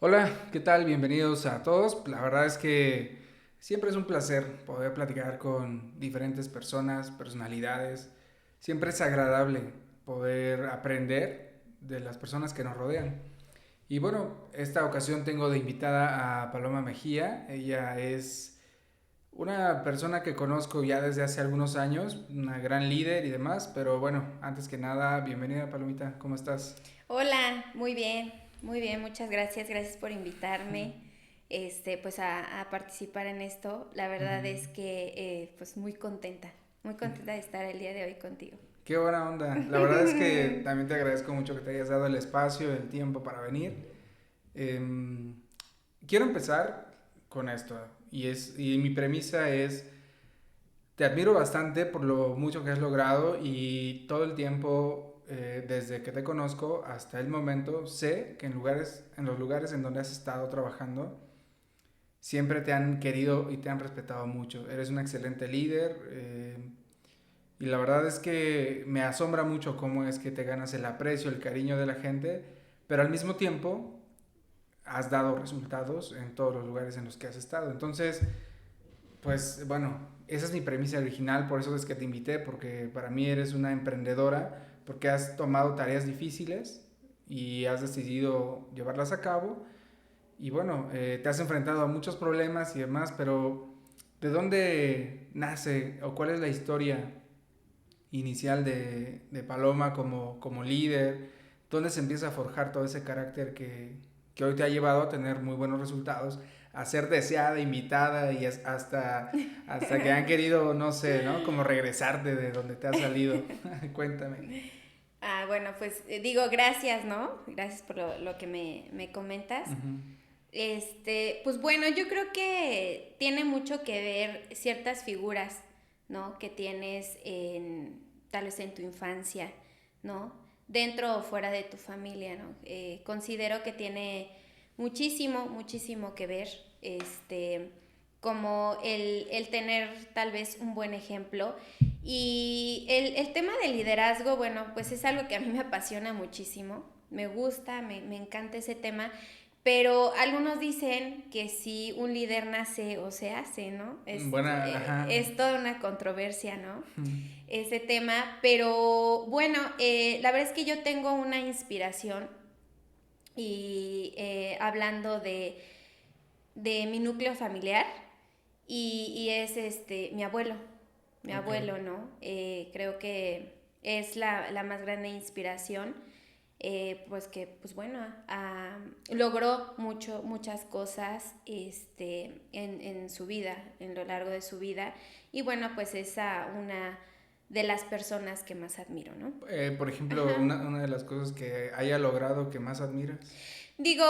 Hola, ¿qué tal? Bienvenidos a todos. La verdad es que siempre es un placer poder platicar con diferentes personas, personalidades. Siempre es agradable poder aprender de las personas que nos rodean. Y bueno, esta ocasión tengo de invitada a Paloma Mejía. Ella es una persona que conozco ya desde hace algunos años, una gran líder y demás. Pero bueno, antes que nada, bienvenida Palomita, ¿cómo estás? Hola, muy bien, muchas gracias, gracias por invitarme, pues a participar en esto. La verdad Ujú. es que, pues muy contenta de estar el día de hoy contigo. Qué buena onda. La verdad es que también te agradezco mucho que te hayas dado el espacio, el tiempo para venir. Em, Quiero empezar con esto y mi premisa es, te admiro bastante por lo mucho que has logrado y todo el tiempo, desde que te conozco hasta el momento, sé que en los lugares en donde has estado trabajando, siempre te han querido y te han respetado mucho. Eres un excelente líder. Y la verdad es que me asombra mucho cómo es que te ganas el aprecio, el cariño de la gente, pero al mismo tiempo has dado resultados en todos los lugares en los que has estado. Entonces, pues bueno, esa es mi premisa original, por eso es que te invité, porque para mí eres una emprendedora, porque has tomado tareas difíciles y has decidido llevarlas a cabo. Y bueno, te has enfrentado a muchos problemas y demás, pero ¿de dónde nace o cuál es la historia inicial de Paloma como líder? ¿Dónde se empieza a forjar todo ese carácter que hoy te ha llevado a tener muy buenos resultados, a ser deseada, invitada y hasta que han querido, no sé, ¿no? Como regresarte de donde te has salido? Cuéntame. Bueno, pues digo gracias, ¿no? Gracias por lo que me comentas. Ujú. Pues bueno, yo creo que tiene mucho que ver ciertas figuras, ¿no? Que tienes tal vez en tu infancia, ¿no? Dentro o fuera de tu familia, ¿no? Considero que tiene muchísimo que ver, como el tener tal vez un buen ejemplo. Y el tema del liderazgo, bueno, pues es algo que a mí me apasiona muchísimo, me gusta, me encanta ese tema, pero algunos dicen que si un líder nace o se hace, ¿no? Buena, ajá. Es toda una controversia, ¿no? Ese tema, pero bueno, la verdad es que yo tengo una inspiración y hablando de mi núcleo familiar y es mi Ok. abuelo, ¿no? Creo que es la más grande inspiración, pues que, pues bueno, logró muchas cosas en su vida, en lo largo de su vida, y bueno, pues es una de las personas que más admiro, ¿no? Por ejemplo, Ajá. una de las cosas que haya logrado que más admiras. Digo,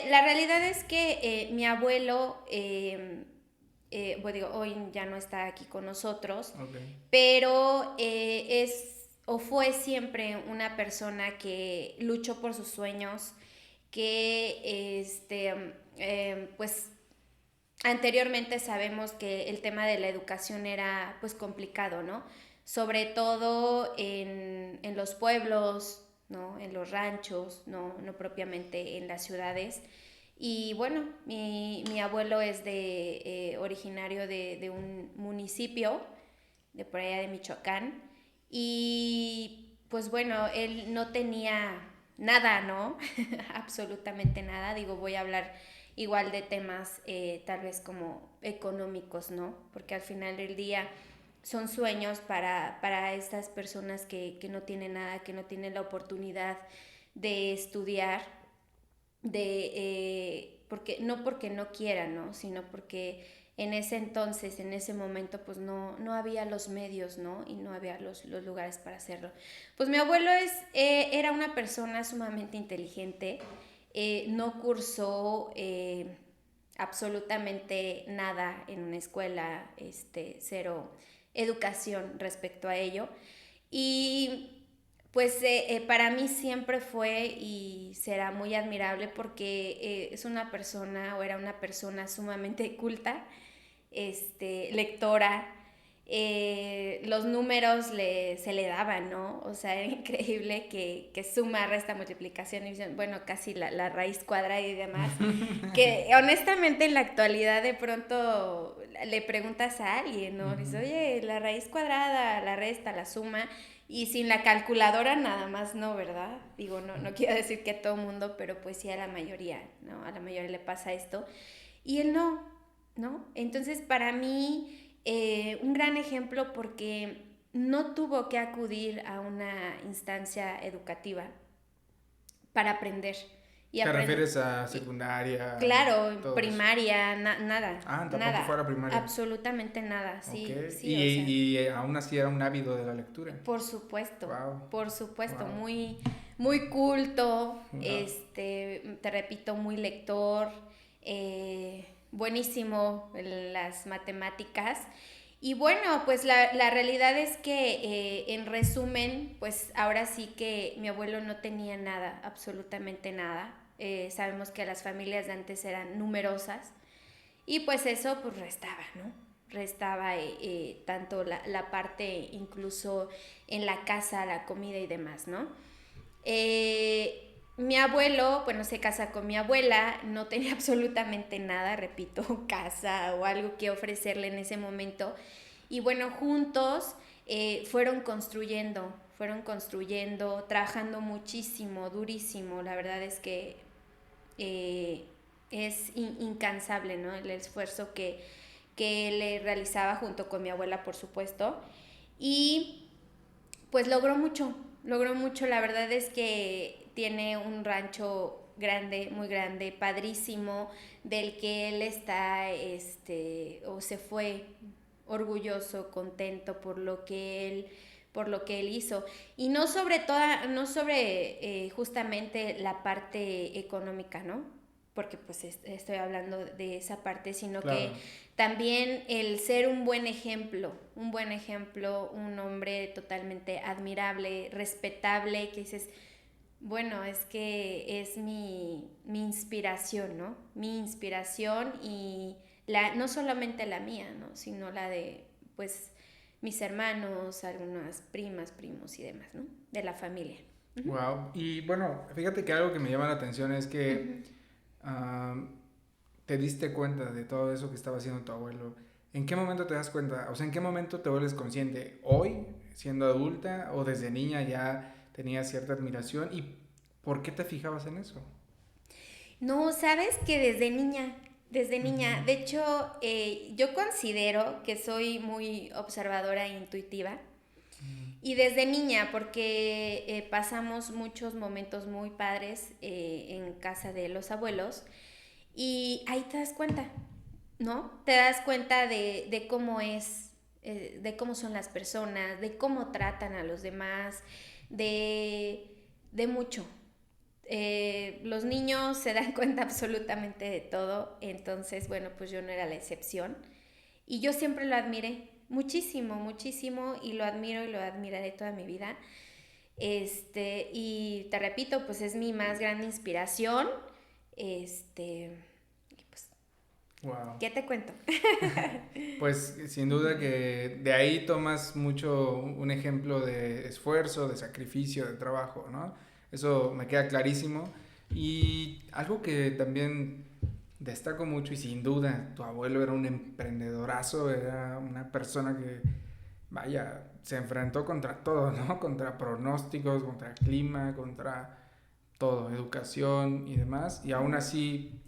la realidad es que mi abuelo, pues digo, hoy ya no está aquí con nosotros, Ok. pero es o fue siempre una persona que luchó por sus sueños, que pues anteriormente sabemos que el tema de la educación era pues complicado, ¿no? Sobre todo en los pueblos, ¿no? En los ranchos, no propiamente en las ciudades. Y bueno, mi abuelo es originario de un municipio de por allá de Michoacán. Y pues bueno, él no tenía nada, ¿no? Absolutamente nada. Digo, voy a hablar igual de temas tal vez como económicos, ¿no? Porque al final del día son sueños para estas personas que no tienen nada, que no tienen la oportunidad de estudiar, porque no quieran, ¿no? Sino porque en ese entonces, en ese momento, pues no había los medios, ¿no? Y no había los lugares para hacerlo. Pues mi abuelo era una persona sumamente inteligente, no cursó absolutamente nada en una escuela, cero educación respecto a ello. Y pues para mí siempre fue y será muy admirable porque es una persona o era una persona sumamente culta, lectora, los números se le daban, ¿no? O sea, era increíble que suma, resta, multiplicación, y bueno, casi la raíz cuadrada y demás, que honestamente en la actualidad de pronto le preguntas a alguien, ¿no? Dices, oye, la raíz cuadrada, la resta, la suma, y sin la calculadora nada más no, ¿verdad? Digo, no quiero decir que a todo mundo, pero pues sí a la mayoría, ¿no? A la mayoría le pasa esto. Y él no, ¿no? Entonces para mí un gran ejemplo porque no tuvo que acudir a una instancia educativa para aprender. ¿Te refieres a secundaria? Claro, Todo eso. primaria, nada, Ah, tampoco fue a nada, la primaria. absolutamente nada, Ok. sí, sí, o sea. Y aún así era un ávido de la lectura. Por Wow. supuesto, Wow. muy culto, Wow. te repito, muy lector, buenísimo en las matemáticas. Y bueno, pues la realidad es que en resumen, pues ahora sí que mi abuelo no tenía nada, absolutamente nada. Sabemos que las familias de antes eran numerosas y pues eso pues restaba, ¿no? Restaba tanto la parte incluso en la casa, la comida y demás, ¿no? Mi abuelo, bueno, se casa con mi abuela, no tenía absolutamente nada, repito, casa o algo que ofrecerle en ese momento. Y bueno, juntos fueron construyendo, trabajando muchísimo, durísimo. La verdad es que eh, es incansable, ¿no? El esfuerzo que él realizaba junto con mi abuela, por supuesto. Y pues logró mucho. La verdad es que tiene un rancho grande, muy grande, padrísimo, del que él está, o se fue orgulloso, contento por lo que él hizo. Y no sobre justamente la parte económica, ¿no? Porque pues estoy hablando de esa parte, sino que Claro. también el ser un buen ejemplo, un hombre totalmente admirable, respetable, que dices, bueno, es que es mi inspiración, ¿no? Mi inspiración y no solamente la mía, ¿no? Sino la de, pues, mis hermanos, algunas primas, primos y demás, ¿no? De la familia. Uh-huh. Wow. Y bueno, fíjate que algo que me llama la atención es que Uh-huh. te diste cuenta de todo eso que estaba haciendo tu abuelo. ¿En qué momento te das cuenta? O sea, ¿en qué momento te vuelves consciente? ¿Hoy, siendo adulta, o desde niña ya tenías cierta admiración? ¿Y por qué te fijabas en eso? No, sabes que desde niña, de hecho, yo considero que soy muy observadora e intuitiva. Y desde niña, porque pasamos muchos momentos muy padres en casa de los abuelos, y ahí te das cuenta, ¿no? Te das cuenta de cómo de cómo son las personas, de cómo tratan a los demás, de mucho. Los niños se dan cuenta absolutamente de todo, entonces, bueno, pues yo no era la excepción. Y yo siempre lo admiré muchísimo, muchísimo, y lo admiro y lo admiraré toda mi vida. Y te repito, pues es mi más grande inspiración. Y pues, Wow. ¿qué te cuento? Pues sin duda que de ahí tomas mucho un ejemplo de esfuerzo, de sacrificio, de trabajo, ¿no? Eso me queda clarísimo. Y algo que también destaco mucho y sin duda, tu abuelo era un emprendedorazo, era una persona que, vaya, se enfrentó contra todo, ¿no? Contra pronósticos, contra clima, contra todo, educación y demás. Y aún así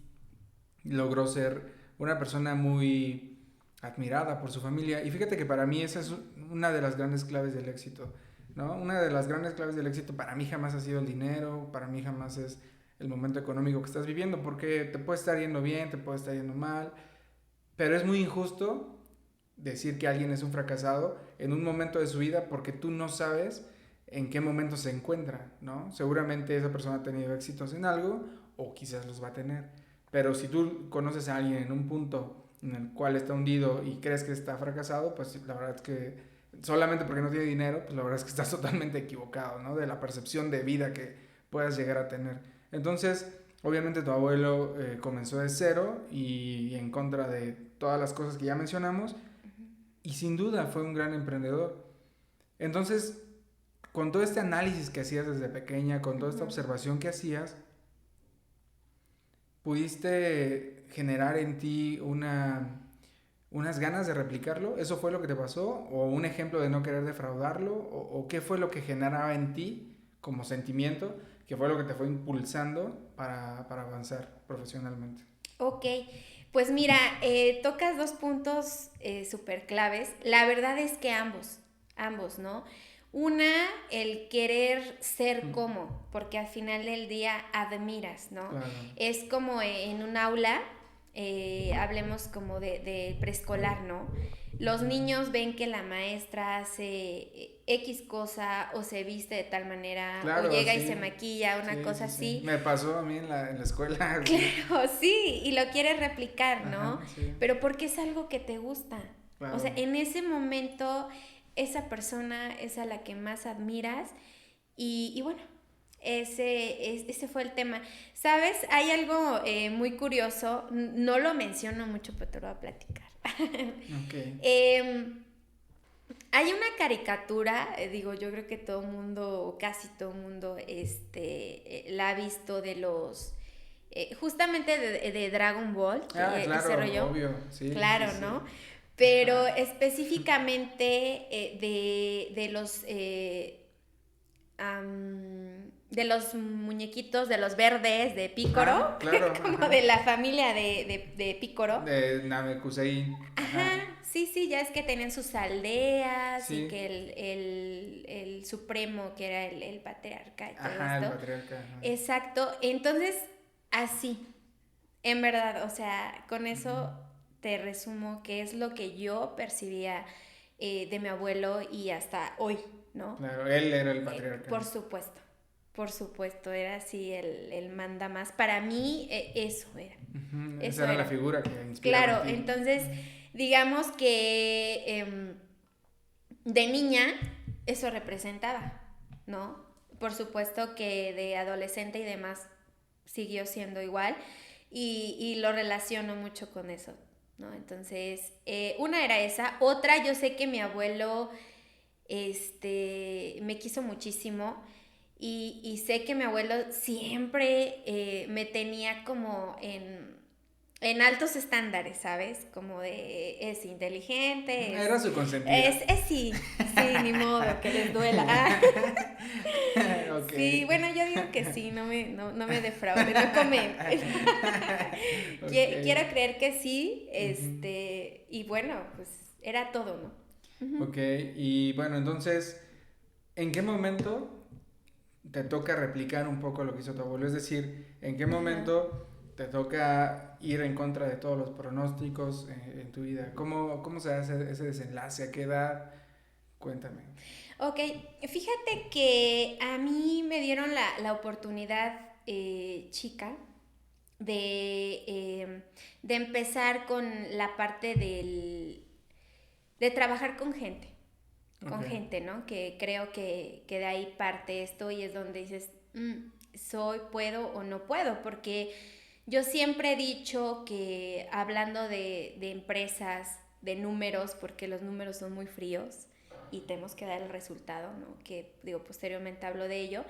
logró ser una persona muy admirada por su familia. Y fíjate que para mí esa es una de las grandes claves del éxito, ¿no? Una de las grandes claves del éxito para mí jamás ha sido el dinero, para mí jamás es el momento económico que estás viviendo, porque te puede estar yendo bien, te puede estar yendo mal, pero es muy injusto decir que alguien es un fracasado en un momento de su vida porque tú no sabes en qué momento se encuentra, ¿no? Seguramente esa persona ha tenido éxitos en algo o quizás los va a tener. Pero si tú conoces a alguien en un punto en el cual está hundido y crees que está fracasado, pues la verdad es que solamente porque no tiene dinero, pues la verdad es que estás totalmente equivocado, ¿no? De la percepción de vida que puedas llegar a tener. Entonces, obviamente tu abuelo comenzó de cero y en contra de todas las cosas que ya mencionamos, y sin duda fue un gran emprendedor. Entonces, con todo este análisis que hacías desde pequeña, con toda esta observación que hacías, ¿pudiste generar en ti unas ganas de replicarlo? ¿Eso fue lo que te pasó? ¿O un ejemplo de no querer defraudarlo? ¿O qué fue lo que generaba en ti como sentimiento, que fue lo que te fue impulsando para avanzar profesionalmente? Ok, pues mira, tocas dos puntos súper claves. La verdad es que ambos, ¿no? Una, el querer ser como, porque al final del día admiras, ¿no? Claro. Es como en un aula, hablemos como de preescolar, ¿no? Los niños ven que la maestra hace X cosa o se viste de tal manera o Claro, llega y sí. se maquilla, una cosa así. Me pasó a mí en la escuela. Claro, sí, y lo quieres replicar, ¿no? Ajá, sí. Pero porque es algo que te gusta. Claro. O sea, en ese momento esa persona es a la que más admiras y bueno, ese fue el tema. ¿Sabes? Hay algo muy curioso, no lo menciono mucho, pero te lo voy a platicar. Okay. Hay una caricatura, digo, yo creo que todo mundo, o casi todo mundo, la ha visto de los, justamente de Dragon Ball, Claro, ese rollo. obvio, sí. Claro, Sí. ¿no? Pero Ajá. específicamente de los muñequitos, de los verdes, de Pícoro, Claro. como Ajá. de la familia de Pícoro. De Namekusei. Ajá, sí, ya es que tenían sus aldeas Sí. y que el supremo, que era el patriarca y todo Ajá, esto. el patriarca. Ajá. Exacto, entonces, así, en verdad, o sea, con eso te resumo que es lo que yo percibía de mi abuelo y hasta hoy, ¿no? Claro, él era el patriarca. Por supuesto, era así el manda más. Para mí, eso era. Esa era la figura que inspiraba Claro, en ti. entonces, digamos que de niña eso representaba, ¿no? Por supuesto que de adolescente y demás siguió siendo igual y lo relaciono mucho con eso, ¿no? Entonces, una era esa. Otra, yo sé que mi abuelo me quiso muchísimo y sé que mi abuelo siempre me tenía como en altos estándares, ¿sabes? Como de es inteligente, Era su consentida. sí, ni modo, que les duela. Okay. Sí, bueno, yo digo que sí, no me defraude, no comenten. Okay. Quiero creer que sí, y bueno, pues era todo, ¿no? Ok, y bueno, entonces, ¿en qué momento te toca replicar un poco lo que hizo tu abuelo? Es decir, ¿en qué momento te toca ir en contra de todos los pronósticos en tu vida? ¿Cómo se hace ese desenlace? ¿A qué edad? Cuéntame. Ok, fíjate que a mí me dieron la oportunidad chica de empezar con la parte de trabajar con gente. Con gente, ¿no? Que creo que de ahí parte esto y es donde dices, puedo o no puedo, porque yo siempre he dicho que hablando de empresas, de números, porque los números son muy fríos y tenemos que dar el resultado, ¿no? Que digo, posteriormente hablo de ello.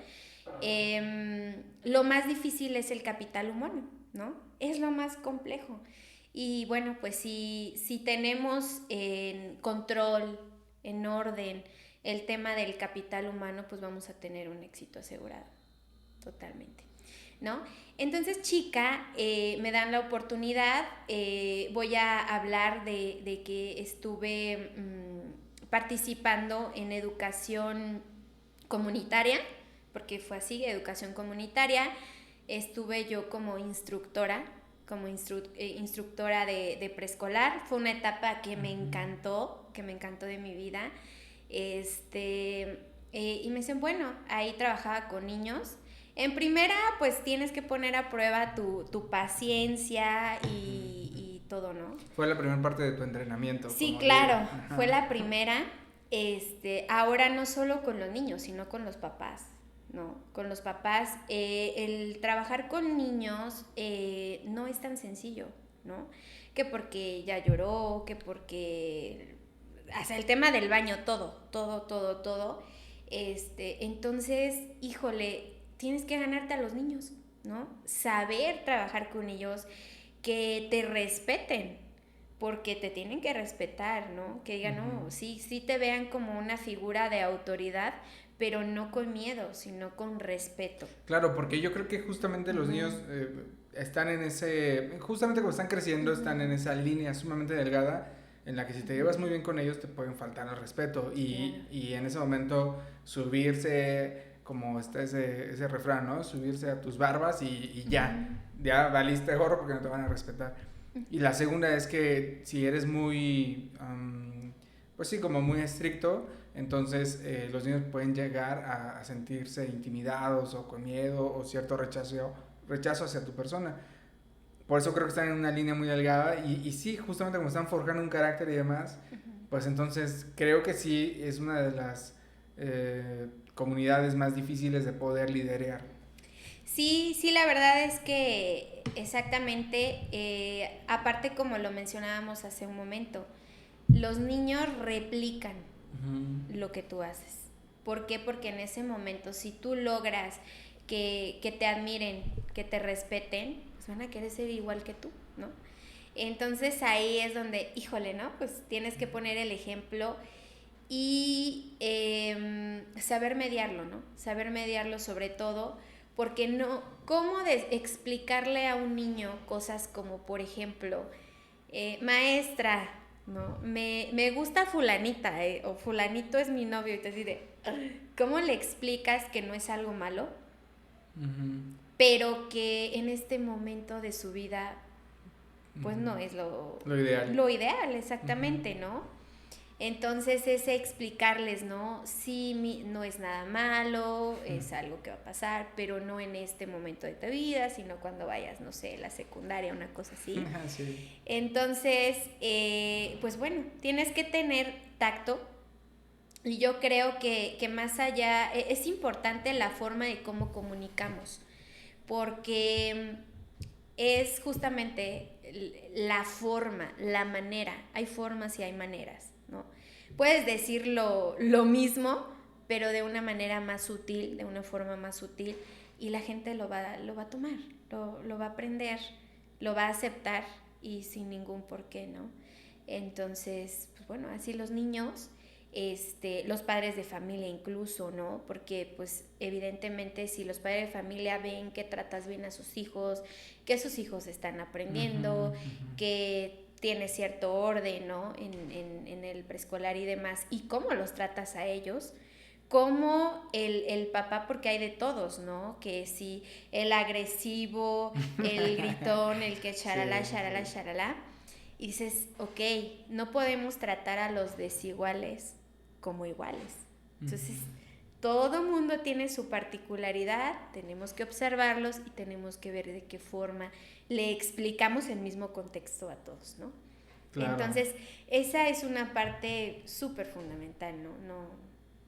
Lo más difícil es el capital humano, ¿no? Es lo más complejo. Y bueno, pues si tenemos en control, en orden, el tema del capital humano, pues vamos a tener un éxito asegurado, totalmente, ¿no? Entonces, chica, me dan la oportunidad, voy a hablar de que estuve participando en educación comunitaria, porque fue así, educación comunitaria, estuve yo como instructora, instructora de preescolar. Fue una etapa que me encantó de mi vida. Y me dicen, bueno, ahí trabajaba con niños. En primera, pues tienes que poner a prueba tu paciencia y todo, ¿no? Fue la primera parte de tu entrenamiento. Sí, claro, fue la primera. Ahora no solo con los niños, sino con los papás. ¿No? Con los papás, el trabajar con niños no es tan sencillo, ¿no? Que porque ya lloró, que porque hasta el tema del baño, todo. Entonces, híjole, tienes que ganarte a los niños, ¿no? Saber trabajar con ellos, que te respeten, porque te tienen que respetar, ¿no? Que digan, no, sí te vean como una figura de autoridad, pero no con miedo, sino con respeto. Claro, porque yo creo que justamente los niños están en justamente cuando están creciendo, están en esa línea sumamente delgada en la que si te llevas muy bien con ellos te pueden faltar el respeto y en ese momento subirse, como está ese refrán, ¿no? Subirse a tus barbas y ya valiste gorro porque no te van a respetar. Y la segunda es que si eres muy, pues sí, como muy estricto, entonces los niños pueden llegar a sentirse intimidados o con miedo o cierto rechazo hacia tu persona. Por eso creo que están en una línea muy delgada y sí, justamente como están forjando un carácter y demás, pues entonces creo que sí es una de las comunidades más difíciles de poder liderar. Sí, la verdad es que exactamente, aparte como lo mencionábamos hace un momento, los niños replican lo que tú haces. ¿Por qué? Porque en ese momento, si tú logras que te admiren, que te respeten, pues van a querer ser igual que tú, ¿no? Entonces ahí es donde, híjole, ¿no? Pues tienes que poner el ejemplo y saber mediarlo, ¿no? Saber mediarlo sobre todo, porque no, ¿cómo explicarle a un niño cosas como, por ejemplo, maestra, ¿no? Me gusta fulanita, o fulanito es mi novio, y te dice, ¿cómo le explicas que no es algo malo? Pero que en este momento de su vida, pues no es lo ideal. Lo ideal, exactamente, ¿no? Entonces es explicarles, ¿no? Sí, no es nada malo, es algo que va a pasar, pero no en este momento de tu vida, sino cuando vayas, no sé, la secundaria, una cosa así. Sí. Entonces, pues bueno, tienes que tener tacto. Y yo creo que más allá, es importante la forma de cómo comunicamos, porque es justamente la forma, la manera. Hay formas y hay maneras, ¿no? Puedes decir lo mismo, pero de una manera más sutil, de una forma más sutil, y la gente lo va a tomar, lo va a aprender, lo va a aceptar y sin ningún porqué, ¿no? Entonces, pues bueno, así los niños, los padres de familia incluso, ¿no? Porque pues evidentemente si los padres de familia ven que tratas bien a sus hijos, que sus hijos están aprendiendo, que tiene cierto orden, ¿no? En el preescolar y demás, y cómo los tratas a ellos, como el papá, porque hay de todos, ¿no? Que si el agresivo, el gritón, el que charala, y dices, ok, no podemos tratar a los desiguales como iguales. Entonces, todo mundo tiene su particularidad, tenemos que observarlos y tenemos que ver de qué forma le explicamos el mismo contexto a todos, ¿no? Claro. Entonces, esa es una parte súper fundamental, ¿no?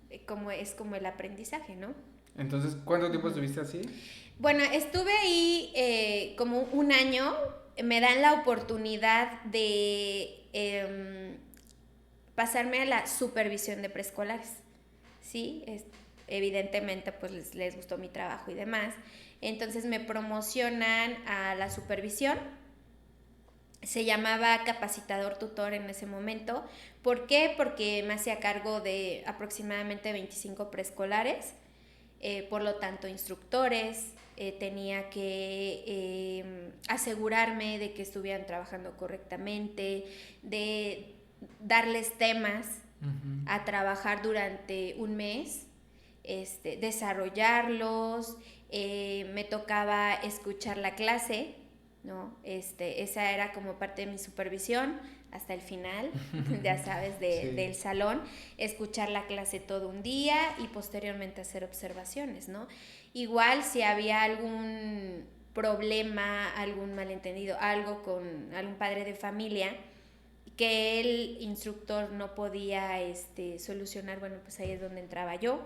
Es como el aprendizaje, ¿no? Entonces, ¿cuánto tiempo estuviste así? Bueno, estuve ahí como un año. Me dan la oportunidad de pasarme a la supervisión de preescolares, ¿sí? Evidentemente, pues les gustó mi trabajo y demás. Entonces me promocionan a la supervisión. Se llamaba capacitador tutor en ese momento. ¿Por qué? Porque me hacía cargo de aproximadamente 25 preescolares, por lo tanto instructores, tenía que asegurarme de que estuvieran trabajando correctamente, de darles temas a trabajar durante un mes, desarrollarlos, me tocaba escuchar la clase, ¿no? Esa era como parte de mi supervisión hasta el final, ya sabes, del salón, escuchar la clase todo un día y posteriormente hacer observaciones, ¿no? Igual si había algún problema, algún malentendido, algo con algún padre de familia que el instructor no podía solucionar, bueno, pues ahí es donde entraba yo,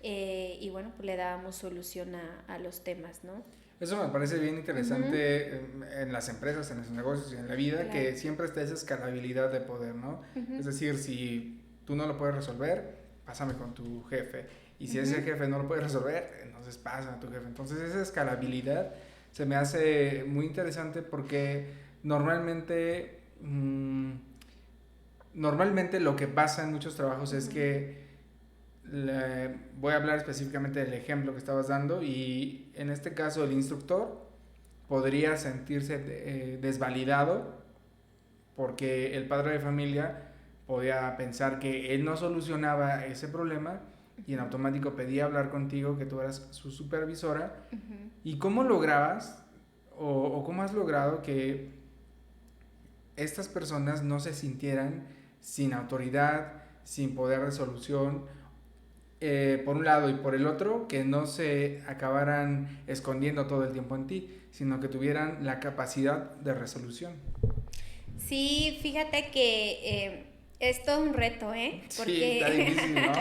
y bueno, pues le dábamos solución a los temas, ¿no? Eso me parece bien interesante en las empresas, en los negocios y en la vida, Claro. que siempre esté esa escalabilidad de poder, ¿no? Es decir, si tú no lo puedes resolver, pásame con tu jefe. Y si ese jefe no lo puede resolver, entonces pásame a tu jefe. Entonces esa escalabilidad se me hace muy interesante porque normalmente, normalmente lo que pasa en muchos trabajos es que voy a hablar específicamente del ejemplo que estabas dando y en este caso el instructor podría sentirse desvalidado porque el padre de familia podía pensar que él no solucionaba ese problema y en automático pedía hablar contigo, que tú eras su supervisora. ¿Y cómo lograbas o cómo has logrado que estas personas no se sintieran sin autoridad, sin poder de solución, por un lado, y por el otro, que no se acabaran escondiendo todo el tiempo en ti, sino que tuvieran la capacidad de resolución? Sí, fíjate que es todo un reto, ¿eh? Porque Sí, está difícil, ¿no?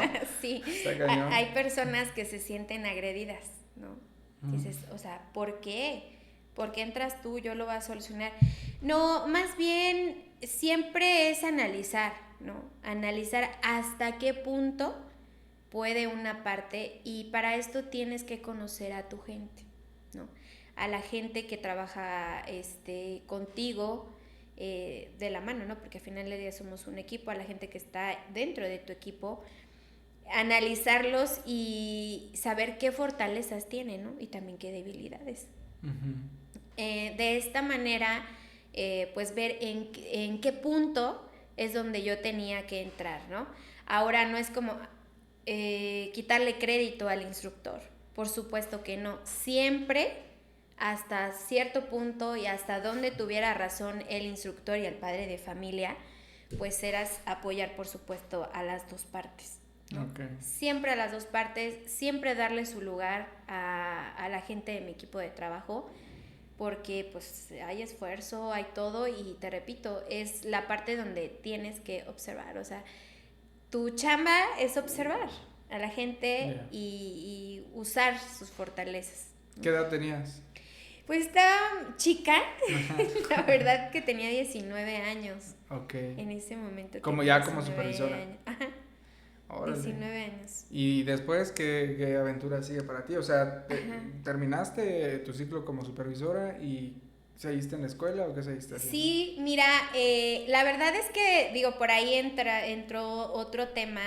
sí, Está cañón. hay personas que se sienten agredidas, ¿no? Dices, o sea, ¿por qué? ¿Por qué entras tú? Yo lo voy a solucionar. No, más bien siempre es analizar, ¿no? Analizar hasta qué punto puede una parte, y para esto tienes que conocer a tu gente, ¿no? A la gente que trabaja contigo, de la mano, ¿no? Porque al final del día somos un equipo, a la gente que está dentro de tu equipo, analizarlos y saber qué fortalezas tienen, ¿no? Y también qué debilidades. De esta manera, pues ver en qué punto es donde yo tenía que entrar, ¿no? Ahora no es como quitarle crédito al instructor, por supuesto que no, siempre hasta cierto punto y hasta donde tuviera razón el instructor y el padre de familia, pues eras apoyar, por supuesto, a las dos partes, ¿no? Okay. Siempre a las dos partes, siempre darle su lugar a la gente de mi equipo de trabajo, porque pues hay esfuerzo, hay todo, y te repito, es la parte donde tienes que observar, o sea, tu chamba es observar a la gente y usar sus fortalezas, ¿no? ¿Qué edad tenías? Pues estaba chica, la verdad que tenía 19 años. Okay. En ese momento. Como ya como supervisora. Ajá. 19 años. ¿Y después qué aventura sigue para ti? O sea, ¿terminaste tu ciclo como supervisora y seguiste en la escuela o qué seguiste haciendo? Sí, mira, la verdad es que, digo, por ahí entró otro tema.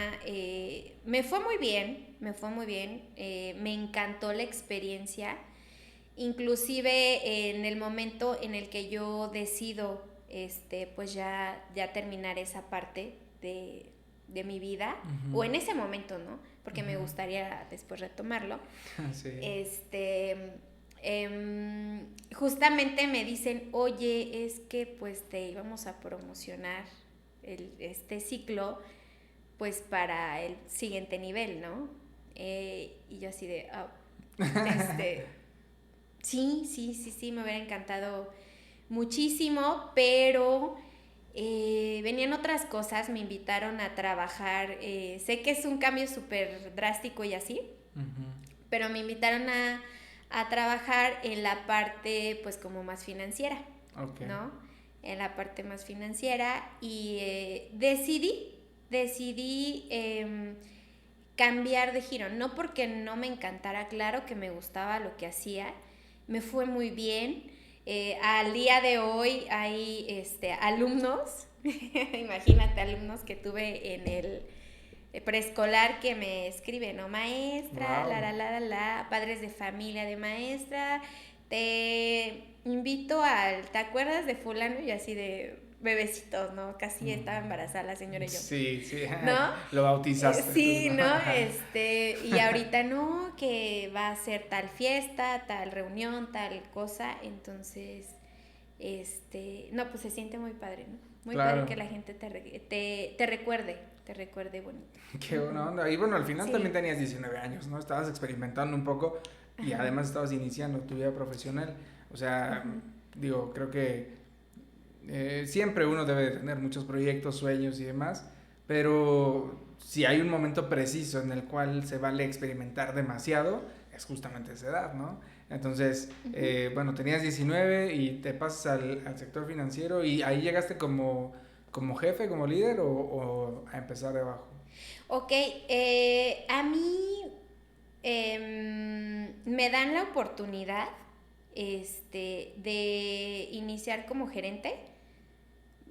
Me fue muy bien, me encantó la experiencia. Inclusive en el momento en el que yo decido pues ya terminar esa parte de mi vida, o en ese momento, ¿no? Porque me gustaría después retomarlo. Sí. Justamente me dicen, oye, es que pues te íbamos a promocionar este ciclo pues para el siguiente nivel, ¿no? Y yo así de, sí, me hubiera encantado muchísimo, pero venían otras cosas, me invitaron a trabajar, sé que es un cambio súper drástico y así, pero me invitaron a trabajar en la parte pues como más financiera, ¿no? En la parte más financiera, y decidí cambiar de giro, no porque no me encantara, claro que me gustaba lo que hacía, me fue muy bien. Al día de hoy hay alumnos, imagínate, alumnos que tuve en el preescolar que me escriben, ¿no? Maestra, wow. Padres de familia de maestra, te invito ¿te acuerdas de fulano? Y así de bebecitos, ¿no? Casi estaba embarazada la señora y yo. Sí, ¿no? Lo bautizaste. Sí, ¿no? Y ahorita no, que va a ser tal fiesta, tal reunión, tal cosa, entonces, no, pues se siente muy padre, ¿no? Muy padre que la gente te recuerde bonito. Qué buena onda. Y bueno, al final también tenías 19 años, ¿no? Estabas experimentando un poco y además estabas iniciando tu vida profesional. O sea, digo, creo que siempre uno debe de tener muchos proyectos, sueños y demás, pero si hay un momento preciso en el cual se vale experimentar demasiado, es justamente esa edad, ¿no? Entonces, bueno, tenías 19 y te pasas al sector financiero y ahí llegaste como jefe, como líder o a empezar de abajo. Ok, a mí me dan la oportunidad de iniciar como gerente,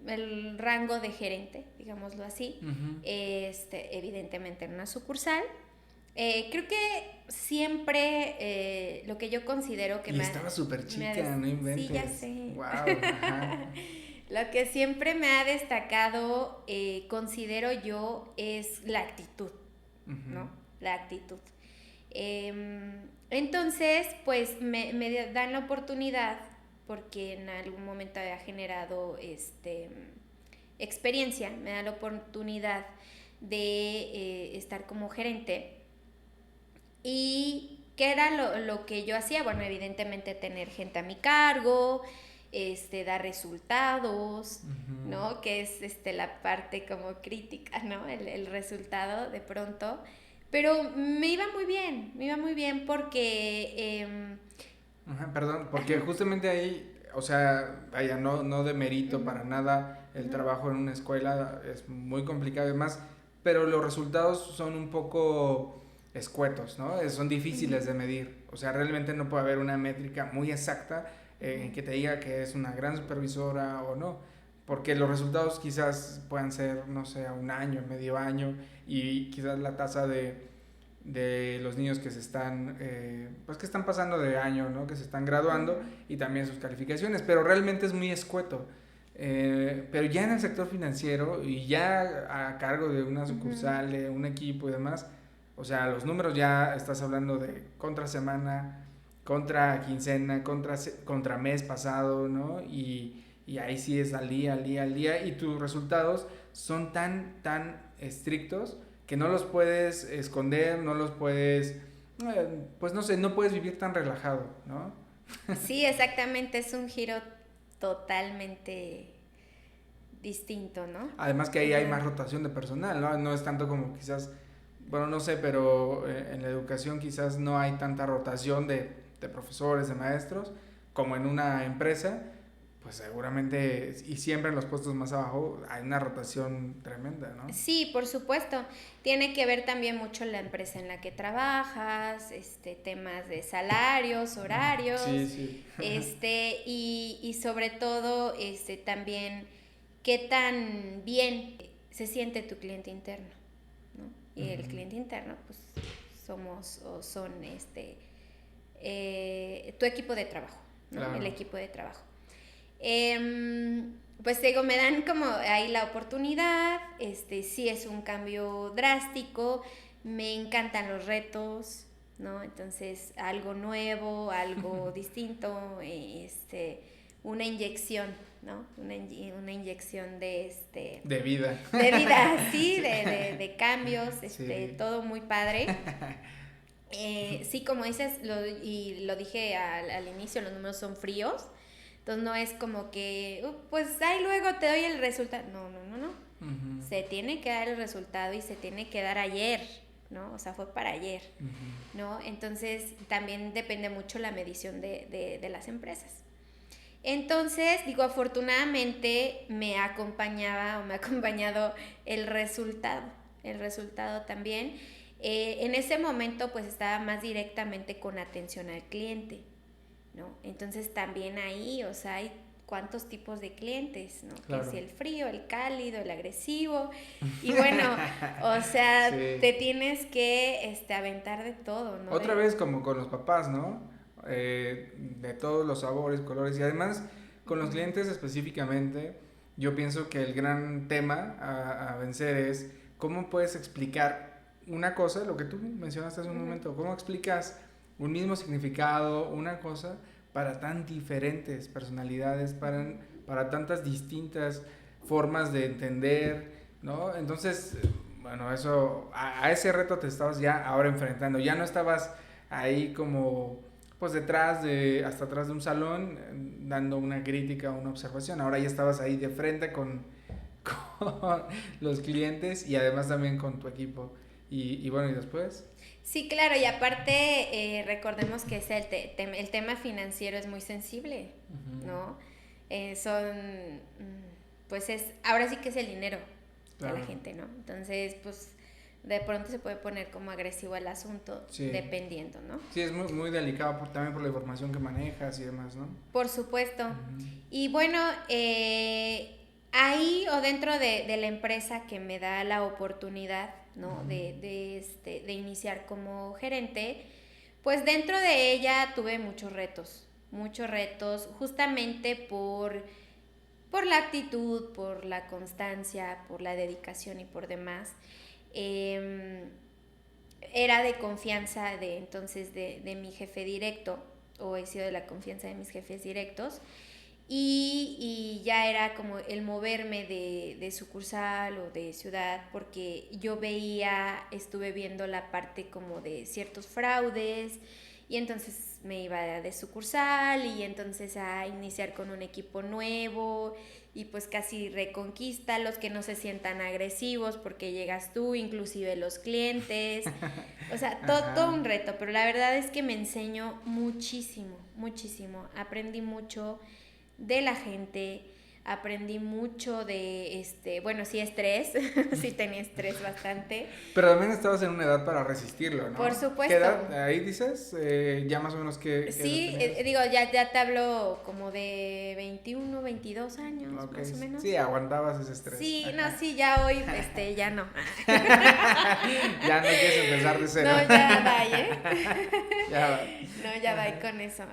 el rango de gerente, digámoslo así, Uh-huh. Evidentemente en una sucursal. Creo que siempre lo que yo considero que y estaba súper chica, no inventes. Sí, ya sé. Wow, ajá. Lo que siempre me ha destacado, considero yo, es la actitud, Uh-huh. ¿no? La actitud. Entonces, pues me dan la oportunidad, porque en algún momento había generado experiencia, me da la oportunidad de estar como gerente. ¿Y qué era lo que yo hacía? Bueno, evidentemente tener gente a mi cargo, dar resultados, Uh-huh. ¿no? Que es la parte como crítica, ¿no? El resultado de pronto. Pero me iba muy bien porque... Ajá, perdón, porque justamente ahí, o sea, vaya, no demerito uh-huh, para nada el uh-huh, trabajo en una escuela, es muy complicado además, pero los resultados son un poco escuetos, ¿no? Son difíciles uh-huh, de medir, o sea, realmente no puede haber una métrica muy exacta en que te diga que es una gran supervisora o no, porque los resultados quizás puedan ser, no sé, a un año, medio año, y quizás la tasa de los niños que se están, pues que están pasando de año, ¿no? Que se están graduando uh-huh, y también sus calificaciones, pero realmente es muy escueto. Pero ya en el sector financiero y ya a cargo de una uh-huh. sucursal, de un equipo y demás, o sea, los números ya estás hablando de contra semana, contra quincena, contra mes pasado, ¿no? Y ahí sí es al día, y tus resultados son tan estrictos que no los puedes esconder, no los puedes, pues no sé, no puedes vivir tan relajado, ¿no? Sí, exactamente, es un giro totalmente distinto, ¿no? Además que ahí hay más Ajá. rotación de personal, ¿no? No es tanto como quizás, bueno, no sé, pero en la educación quizás no hay tanta rotación de profesores, de maestros, como en una empresa, pues seguramente, y siempre en los puestos más abajo, hay una rotación tremenda, ¿no? Sí, por supuesto. Tiene que ver también mucho la empresa en la que trabajas, temas de salarios, horarios, Sí, sí. y sobre todo, también qué tan bien se siente tu cliente interno, ¿no? Y el Uh-huh. cliente interno, pues, somos o son, tu equipo de trabajo, ¿no? El Claro. equipo de trabajo. Pues digo, me dan como ahí la oportunidad, sí es un cambio drástico, me encantan los retos, ¿no? Entonces, algo nuevo, algo distinto, una inyección, ¿no? Una inyección De vida. de vida, sí, Sí. de cambios, Sí. todo muy padre. Sí, como dices, y lo dije al inicio, los números son fríos. Entonces no es como que, pues ahí luego te doy el resultado. No. Uh-huh. Se tiene que dar el resultado y se tiene que dar ayer, ¿no? O sea, fue para ayer, Uh-huh. ¿no? Entonces también depende mucho la medición de las empresas. Entonces, digo, afortunadamente me acompañaba o me ha acompañado el resultado también. En ese momento pues estaba más directamente con atención al cliente, ¿no? Entonces también ahí, o sea, hay cuántos tipos de clientes, ¿no? Claro. Que si el frío, el cálido, el agresivo. Y bueno, o sea, Sí. te tienes que aventar de todo, ¿no? Otra vez como con los papás, ¿no? De todos los sabores, colores y además con los clientes específicamente, yo pienso que el gran tema a vencer es cómo puedes explicar una cosa, lo que tú mencionaste hace un momento, cómo explicas un mismo significado, una cosa para tan diferentes personalidades, para tantas distintas formas de entender, ¿no? Entonces, bueno, eso, a ese reto te estabas ya ahora enfrentando, ya no estabas ahí como, pues hasta atrás de un salón, dando una crítica, una observación, ahora ya estabas ahí de frente con los clientes y además también con tu equipo. Y bueno, ¿y después? Sí, claro, y aparte recordemos que el tema financiero es muy sensible, ¿no? Pues ahora sí que es el dinero de la Claro. gente, ¿no? Entonces, pues de pronto se puede poner como agresivo el asunto, Sí. dependiendo, ¿no? Sí, es muy, muy delicado también por la información que manejas y demás, ¿no? Por supuesto. Ujú. Y bueno, ahí o dentro de la empresa que me da la oportunidad, ¿no? De iniciar como gerente, pues dentro de ella tuve muchos retos, justamente por la actitud, por la constancia, por la dedicación y por demás. Eh, Era de confianza de mi jefe directo, o he sido de la confianza de mis jefes directos, y ya era como el moverme de sucursal o de ciudad, porque yo estuve viendo la parte como de ciertos fraudes, y entonces me iba de sucursal y entonces a iniciar con un equipo nuevo y pues casi reconquista los que no se sientan agresivos porque llegas tú, inclusive los clientes, o sea, todo un reto, pero la verdad es que me enseñó muchísimo, muchísimo, aprendí mucho de la gente, aprendí mucho bueno, sí estrés, sí tenía estrés bastante. Pero también estabas en una edad para resistirlo, ¿no? Por ¿Qué supuesto. edad ahí dices? Ya más o menos qué edad Sí, tenías. digo, ya te hablo como de 21, 22 años, Ok, más o menos. sí, aguantabas ese estrés. Sí, no, Ajá. sí, ya hoy, ya no. Ya no quieres empezar de cero. No, ya va, ¿eh? Ya va. No, ya va con eso.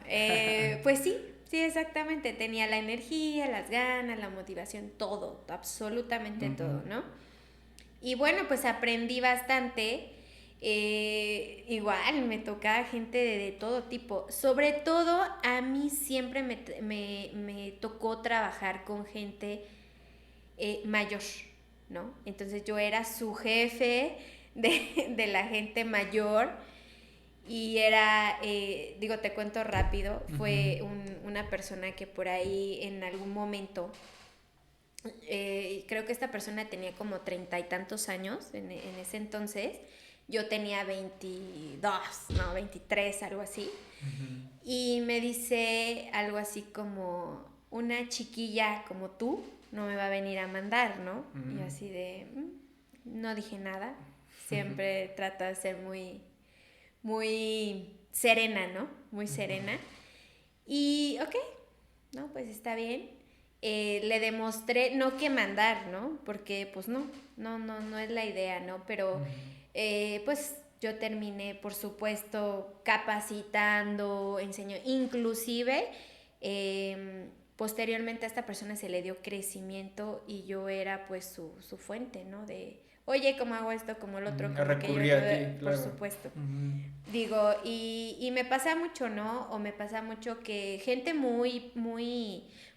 Pues sí, exactamente. Tenía la energía, las ganas, la motivación, todo, absolutamente todo, ¿no? Y bueno, pues aprendí bastante. Igual me tocaba gente de todo tipo. Sobre todo a mí siempre me tocó trabajar con gente mayor, ¿no? Entonces yo era su jefe de la gente mayor y digo, te cuento rápido, fue una persona que por ahí en algún momento, creo que esta persona tenía como 30 y tantos años en ese entonces, yo tenía 22, no, 23, algo así, y me dice algo así como, una chiquilla como tú no me va a venir a mandar, ¿no? Y yo así no dije nada, siempre trato de ser muy serena, ¿no? Muy serena. Y, ok, ¿no? Pues está bien. Le demostré, no que mandar, ¿no? Porque, pues no es la idea, ¿no? Pero, pues yo terminé, por supuesto, capacitando, enseñó, inclusive, posteriormente a esta persona se le dio crecimiento y yo era, pues, su fuente, ¿no? Oye, ¿cómo hago esto? Como el otro, como aquello, Recurrí a ti, por claro. supuesto. Digo, y me pasa mucho, ¿no? O me pasa mucho que gente muy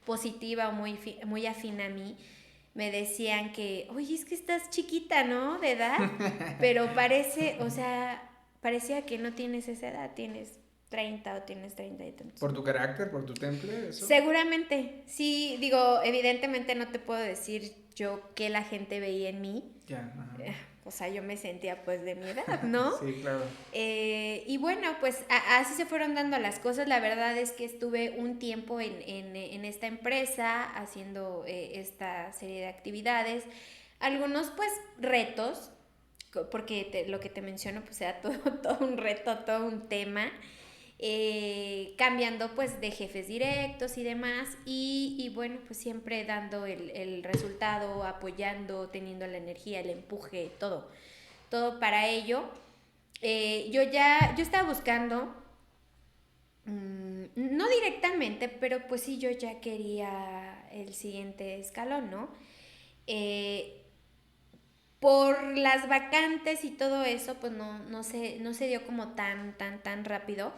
positiva o muy afín a mí me decían que, oye, es que estás chiquita, ¿no? De edad, pero o sea, parecía que no tienes esa edad, tienes 30 o tienes 30 y tantos. ¿Por tu carácter, por tu temple, eso? Seguramente, sí, digo, evidentemente no te puedo decir yo qué la gente veía en mí. Ya, O sea, yo me sentía pues de mi edad, ¿no? Sí, claro. Y bueno, pues así se fueron dando las cosas. La verdad es que estuve un tiempo en esta empresa haciendo esta serie de actividades. Algunos pues retos, porque lo que te menciono pues era todo un reto, todo un tema. Cambiando pues de jefes directos y demás y bueno, pues siempre dando el resultado, apoyando, teniendo la energía, el empuje, todo para ello. Yo estaba buscando, no directamente, pero pues sí, yo ya quería el siguiente escalón, ¿no? Por las vacantes y todo eso, pues no se dio como tan rápido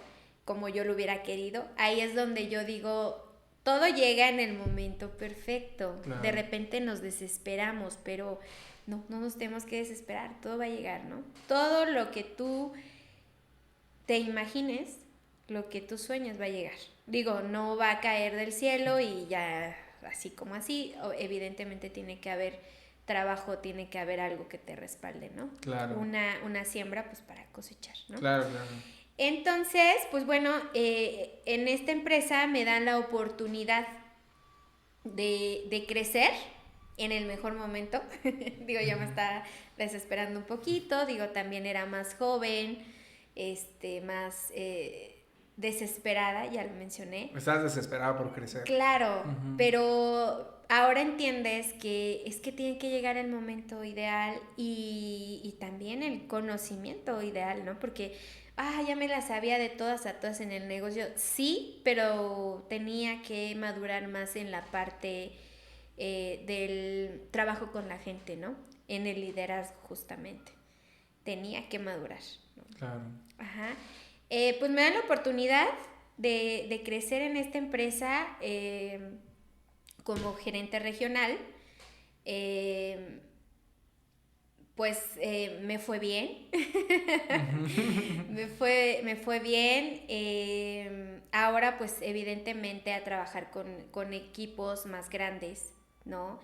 como yo lo hubiera querido. Ahí es donde yo digo, todo llega en el momento perfecto. Claro. De repente nos desesperamos, pero no nos tenemos que desesperar, todo va a llegar, ¿no? Todo lo que tú te imagines, lo que tú sueñas va a llegar. Digo, no va a caer del cielo y ya así como así, evidentemente tiene que haber trabajo tiene que haber algo que te respalde, ¿no? Claro. Una siembra, pues, para cosechar, ¿no? Claro, claro. Entonces, pues bueno, en esta empresa me dan la oportunidad de crecer en el mejor momento. Digo, ya me estaba desesperando un poquito, digo, también era más joven, más desesperada, ya lo mencioné. Estás desesperada por crecer. Claro, pero ahora entiendes que es que tiene que llegar el momento ideal y también el conocimiento ideal, ¿no? Porque, ya me la sabía de todas a todas en el negocio, sí, pero tenía que madurar más en la parte del trabajo con la gente, ¿no? En el liderazgo, justamente. Tenía que madurar, ¿no? Claro. Ajá. Pues me dan la oportunidad de crecer en esta empresa como gerente regional. Pues me fue bien. me fue bien. Ahora pues evidentemente a trabajar con equipos más grandes, ¿no?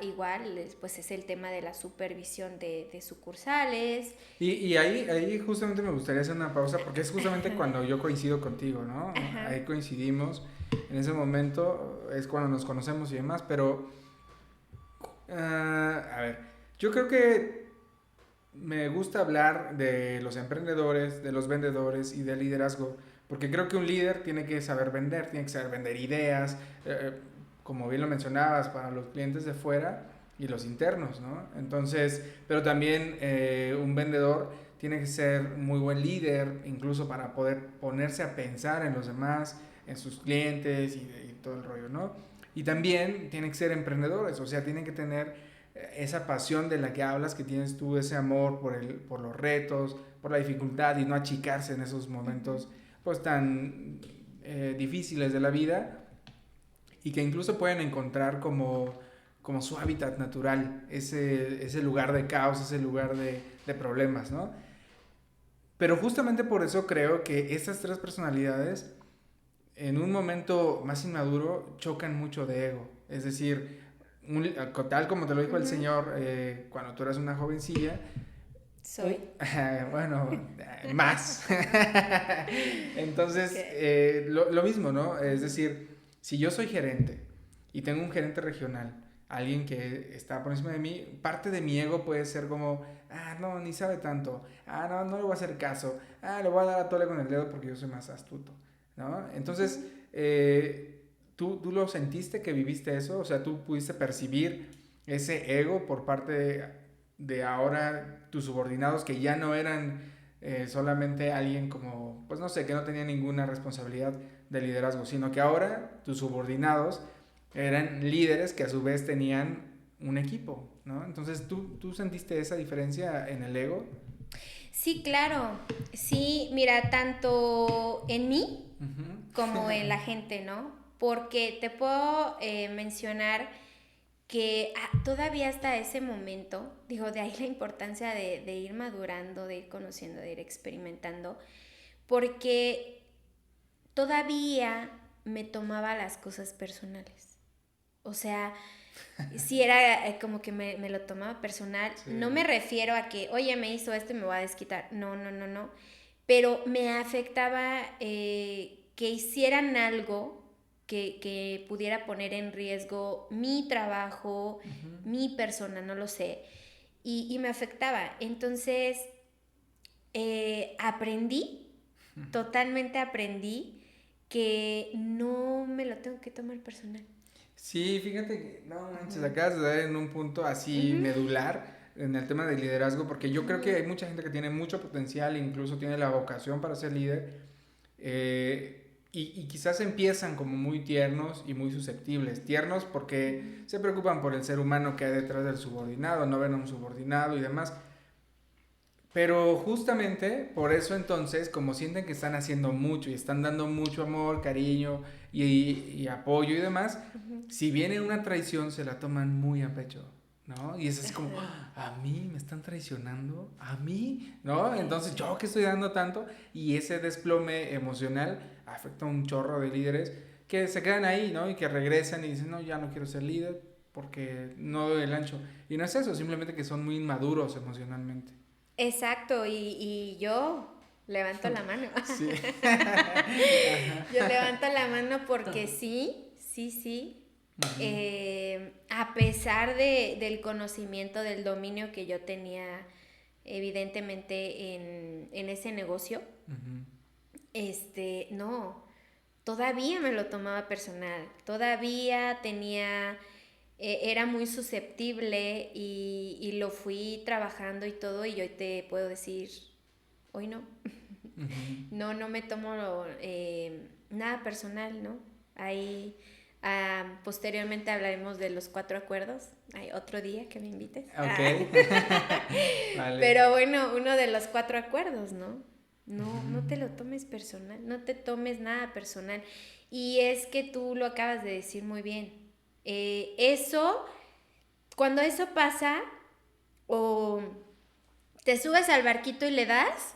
Igual pues es el tema de la supervisión de sucursales. Y ahí justamente me gustaría hacer una pausa porque es justamente cuando yo coincido contigo, ¿no? Ajá. Ahí coincidimos. En ese momento es cuando nos conocemos y demás, pero a ver, yo creo que me gusta hablar de los emprendedores, de los vendedores y del liderazgo, porque creo que un líder tiene que saber vender, tiene que saber vender ideas, como bien lo mencionabas, para los clientes de fuera y los internos, ¿no? Entonces, pero también un vendedor tiene que ser muy buen líder, incluso para poder ponerse a pensar en los demás, en sus clientes y todo el rollo, ¿no? Y también tienen que ser emprendedores, o sea, tienen que tener esa pasión de la que hablas, que tienes tú, ese amor por los retos, por la dificultad y no achicarse en esos momentos pues tan difíciles de la vida y que incluso pueden encontrar como su hábitat natural, ese lugar de caos, ese lugar de problemas, ¿no? Pero justamente por eso creo que estas tres personalidades en un momento más inmaduro chocan mucho de ego, es decir, tal como te lo dijo el Señor cuando tú eras una jovencilla. Soy. Bueno, más. Entonces, lo mismo, ¿no? Es decir, si yo soy gerente y tengo un gerente regional, alguien que está por encima de mí, parte de mi ego puede ser como, no, ni sabe tanto, no le voy a hacer caso, le voy a dar a tole con el dedo porque yo soy más astuto, ¿no? Entonces, ¿tú lo sentiste que viviste eso? O sea, ¿tú pudiste percibir ese ego por parte de ahora tus subordinados que ya no eran solamente alguien como, pues no sé, que no tenía ninguna responsabilidad de liderazgo, sino que ahora tus subordinados eran líderes que a su vez tenían un equipo, ¿no? Entonces, ¿tú sentiste esa diferencia en el ego? Sí, claro. Sí, mira, tanto en mí como en la gente, ¿no? Porque te puedo mencionar que todavía hasta ese momento, digo, de ahí la importancia de ir madurando, de ir conociendo, de ir experimentando, porque todavía me tomaba las cosas personales. O sea, sí era como que me lo tomaba personal. Sí. No me refiero a que, oye, me hizo esto y me voy a desquitar. No. Pero me afectaba que hicieran algo que pudiera poner en riesgo mi trabajo, mi persona, no lo sé. Y me afectaba. Entonces, totalmente aprendí que no me lo tengo que tomar personal. Sí, fíjate que, no manches, acabas de dar en un punto así medular en el tema del liderazgo, porque yo creo que hay mucha gente que tiene mucho potencial, incluso tiene la vocación para ser líder, y quizás empiezan como muy tiernos y muy susceptibles. Tiernos porque se preocupan por el ser humano que hay detrás del subordinado, no ven a un subordinado y demás. Pero justamente por eso entonces, como sienten que están haciendo mucho y están dando mucho amor, cariño y apoyo y demás, si viene una traición se la toman muy a pecho, ¿no? Y es así como, ¿a mí me están traicionando? ¿A mí? ¿No? Entonces, ¿yo que estoy dando tanto? Y ese desplome emocional afecta a un chorro de líderes que se quedan ahí, ¿no? Y que regresan y dicen, no, ya no quiero ser líder, porque no doy el ancho. Y no es eso, simplemente que son muy inmaduros emocionalmente. Exacto, y yo levanto la mano. Sí. Yo levanto la mano porque sí. A pesar del conocimiento, del dominio que yo tenía evidentemente en ese negocio, no, todavía me lo tomaba personal, todavía tenía, era muy susceptible y lo fui trabajando y todo, y hoy te puedo decir, hoy no. No me tomo nada personal, ¿no? Ahí posteriormente hablaremos de los 4 acuerdos. Hay otro día que me invites. Ok. Vale. Pero bueno, uno de los 4 acuerdos, ¿no? No te lo tomes personal, no te tomes nada personal. Y es que tú lo acabas de decir muy bien. Cuando eso pasa, o te subes al barquito y le das,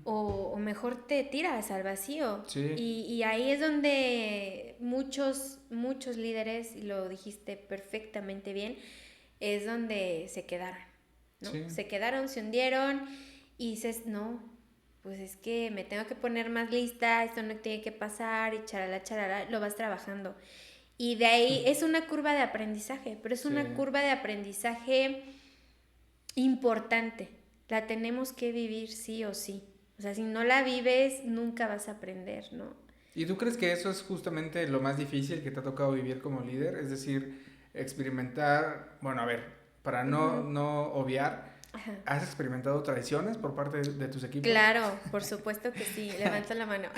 o mejor te tiras al vacío. Sí. Y ahí es donde muchos líderes, y lo dijiste perfectamente bien, es donde se quedaron, ¿no? Sí. Se quedaron, se hundieron y dices, no, pues es que me tengo que poner más lista, esto no tiene que pasar y charala, lo vas trabajando. Y de ahí es una curva de aprendizaje, pero es una curva de aprendizaje importante. La tenemos que vivir sí o sí. O sea, si no la vives, nunca vas a aprender, ¿no? ¿Y tú crees que eso es justamente lo más difícil que te ha tocado vivir como líder? Es decir, experimentar, bueno, a ver, para no obviar, ¿has experimentado traiciones por parte de tus equipos? Claro, por supuesto que sí. Levanta la mano.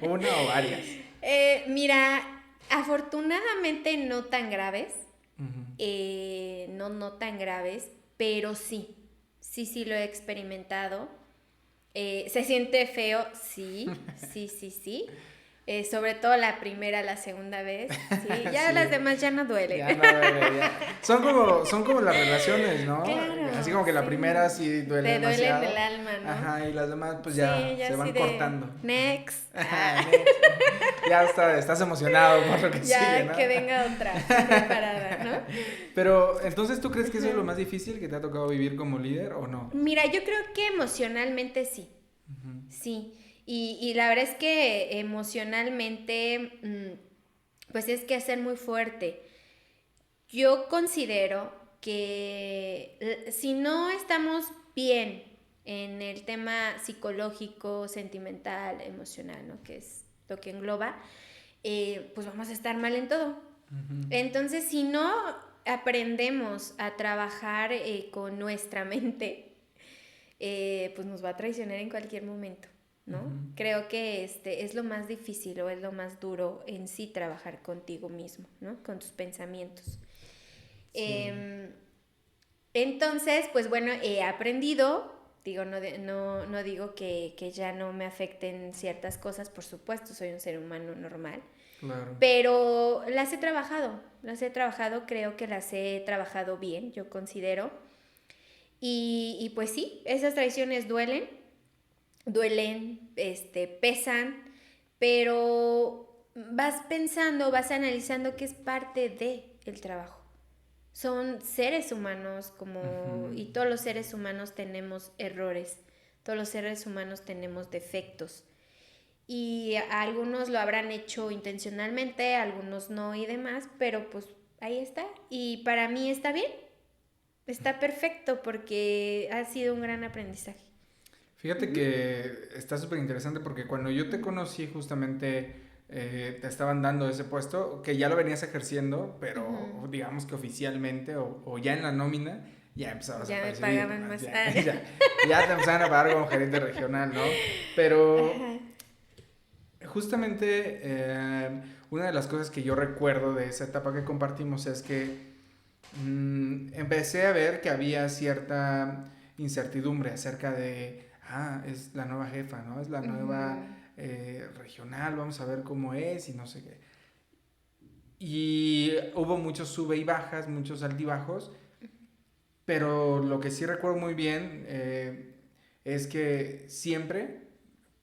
¿Una o varias? Mira, afortunadamente no tan graves. No tan graves, pero sí lo he experimentado. Se siente feo, sí. Sobre todo la primera, la segunda vez, sí. Ya las demás ya no duelen. Ya no duele, ya. Son como las relaciones, ¿no? Claro, así como que la primera sí duele te demasiado. duele el alma, ¿no? Ajá, y las demás pues ya se van cortando. Next. Ya estás emocionado por lo que sigue, ¿no? Ya que venga otra, preparada, ¿no? Pero, entonces, ¿tú crees que eso es lo más difícil que te ha tocado vivir como líder o no? Mira, yo creo que emocionalmente sí. Sí. Y la verdad es que emocionalmente, pues es que ser muy fuerte. Yo considero que si no estamos bien en el tema psicológico, sentimental, emocional, ¿no? Que es lo que engloba, pues vamos a estar mal en todo. Entonces, si no aprendemos a trabajar con nuestra mente, pues nos va a traicionar en cualquier momento, ¿no? Creo que es lo más difícil o es lo más duro en sí trabajar contigo mismo, ¿no? Con tus pensamientos. Sí. Entonces, pues bueno, he aprendido, digo, no digo que ya no me afecten ciertas cosas, por supuesto, soy un ser humano normal. Claro. Pero las he trabajado, creo que las he trabajado bien, yo considero. Y pues sí, esas traiciones duelen, pesan, pero vas pensando, vas analizando que es parte del trabajo. Son seres humanos y todos los seres humanos tenemos errores, todos los seres humanos tenemos defectos. Y algunos lo habrán hecho intencionalmente, algunos no y demás, pero pues ahí está. Y para mí está bien, está perfecto porque ha sido un gran aprendizaje. Fíjate que está súper interesante porque cuando yo te conocí justamente te estaban dando ese puesto, que ya lo venías ejerciendo, pero digamos que oficialmente o ya en la nómina ya empezabas a percibir. Ya me pagaban más. Ya te empezaban a pagar como gerente regional, ¿no? Pero justamente una de las cosas que yo recuerdo de esa etapa que compartimos es que empecé a ver que había cierta incertidumbre acerca de, es la nueva jefa, ¿no? Es la nueva regional, vamos a ver cómo es y no sé qué. Y hubo muchos sube y bajas, muchos altibajos, pero lo que sí recuerdo muy bien es que siempre,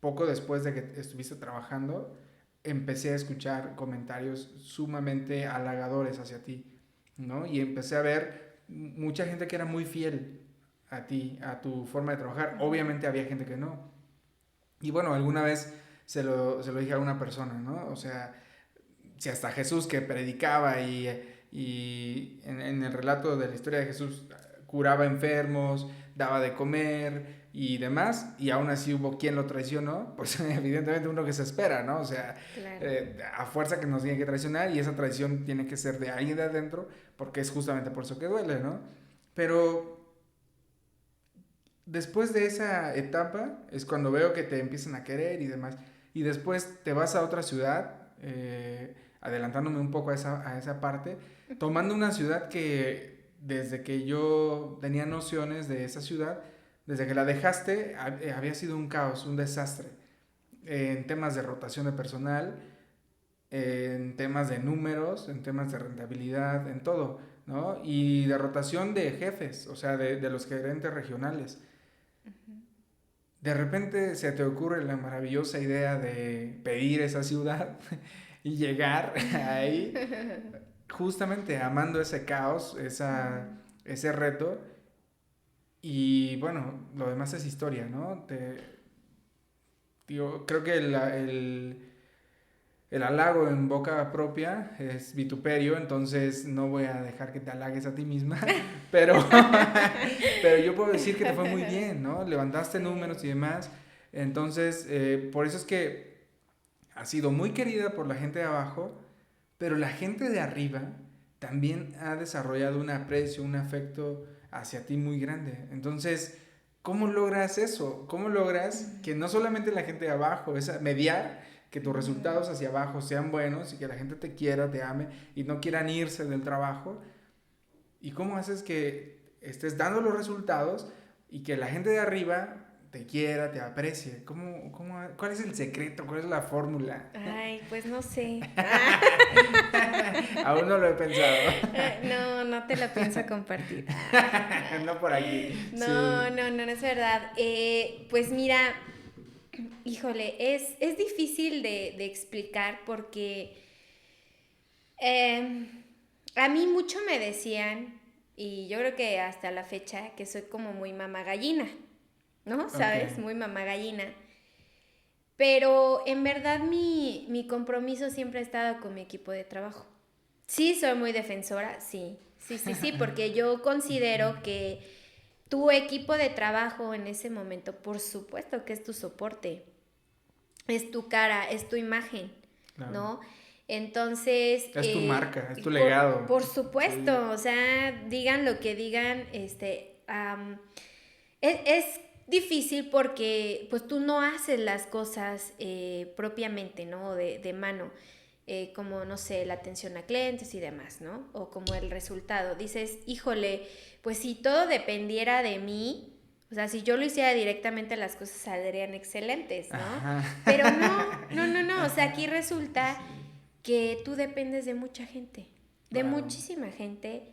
poco después de que estuviste trabajando, empecé a escuchar comentarios sumamente halagadores hacia ti. ¿no? Y empecé a ver mucha gente que era muy fiel a ti, a tu forma de trabajar. Obviamente había gente que no. Y bueno, alguna vez se lo dije a una persona, ¿no? O sea, si hasta Jesús que predicaba y en el relato de la historia de Jesús curaba enfermos, daba de comer y demás, y aún así hubo quien lo traicionó, pues evidentemente uno que se espera, ¿no? O sea, Claro. a fuerza que nos tiene que traicionar y esa traición tiene que ser de alguien de adentro, porque es justamente por eso que duele, ¿no? Pero después de esa etapa es cuando veo que te empiezan a querer y demás. Y después te vas a otra ciudad, adelantándome un poco a esa parte, tomando una ciudad que desde que yo tenía nociones de esa ciudad, desde que la dejaste, había sido un caos, un desastre. En temas de rotación de personal, en temas de números, en temas de rentabilidad, en todo, ¿no? Y de rotación de jefes, o sea, de los gerentes regionales. De repente se te ocurre la maravillosa idea de pedir esa ciudad y llegar ahí, justamente amando ese caos, ese reto. Y bueno, lo demás es historia, ¿no? Digo, creo que el halago en boca propia es vituperio, entonces no voy a dejar que te halagues a ti misma, pero, pero yo puedo decir que te fue muy bien, ¿no? Levantaste números y demás, entonces por eso es que has sido muy querida por la gente de abajo, pero la gente de arriba también ha desarrollado un aprecio, un afecto hacia ti muy grande. Entonces, ¿cómo logras eso? ¿Cómo logras que no solamente la gente de abajo, es mediar, que tus resultados hacia abajo sean buenos y que la gente te quiera, te ame y no quieran irse del trabajo? ¿Y cómo haces que estés dando los resultados y que la gente de arriba te quiera, te aprecie? ¿Cuál es el secreto? ¿Cuál es la fórmula? Ay, pues no sé. Aún no lo he pensado. No, no te lo pienso compartir. No por aquí. No, Sí. no es verdad. Pues mira, híjole, es difícil de explicar porque a mí mucho me decían, y yo creo que hasta la fecha, que soy como muy mamá gallina, ¿no? ¿Sabes? Ok. Muy mamá gallina. Pero en verdad mi compromiso siempre ha estado con mi equipo de trabajo. Sí, soy muy defensora, sí, sí, porque yo considero que tu equipo de trabajo en ese momento, por supuesto que es tu soporte, es tu cara, es tu imagen, Claro. ¿no? Entonces, Es tu marca, es tu legado. por supuesto, Sí. o sea, digan lo que digan, es difícil porque pues tú no haces las cosas propiamente, ¿no? De mano, como, no sé, la atención a clientes y demás, ¿no? O como el resultado. Dices, híjole, pues si todo dependiera de mí, o sea, si yo lo hiciera directamente, las cosas saldrían excelentes, ¿no? Ajá. Pero no, o sea, aquí resulta que tú dependes de mucha gente, de Claro. muchísima gente,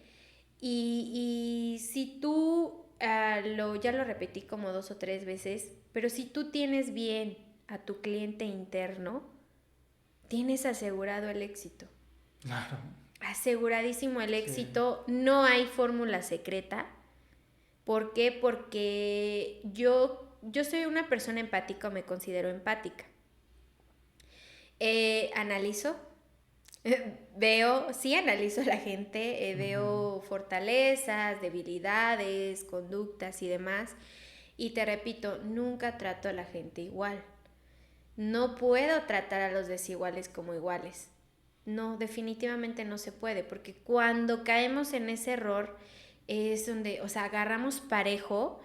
y si tú, ya lo repetí como 2 o 3 veces, pero si tú tienes bien a tu cliente interno, tienes asegurado el éxito. Claro. Aseguradísimo el Sí. éxito, no hay fórmula secreta. ¿Por qué? Porque yo soy una persona empática, o me considero empática. Analizo, analizo a la gente, veo fortalezas, debilidades, conductas y demás. Y te repito, nunca trato a la gente igual. No puedo tratar a los desiguales como iguales. No, definitivamente no se puede, porque cuando caemos en ese error es donde, o sea, agarramos parejo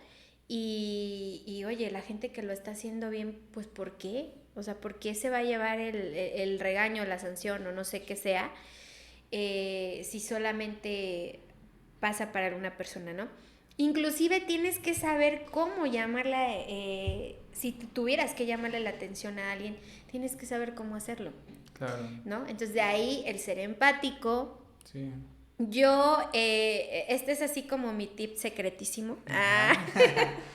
y oye, la gente que lo está haciendo bien, pues ¿por qué? O sea, ¿por qué se va a llevar el regaño, la sanción o no sé qué sea si solamente pasa para una persona, ¿no? Inclusive tienes que saber cómo llamarla, si tuvieras que llamarle la atención a alguien, tienes que saber cómo hacerlo. Claro. ¿No? Entonces de ahí el ser empático. Sí. Yo, este es así como mi tip secretísimo.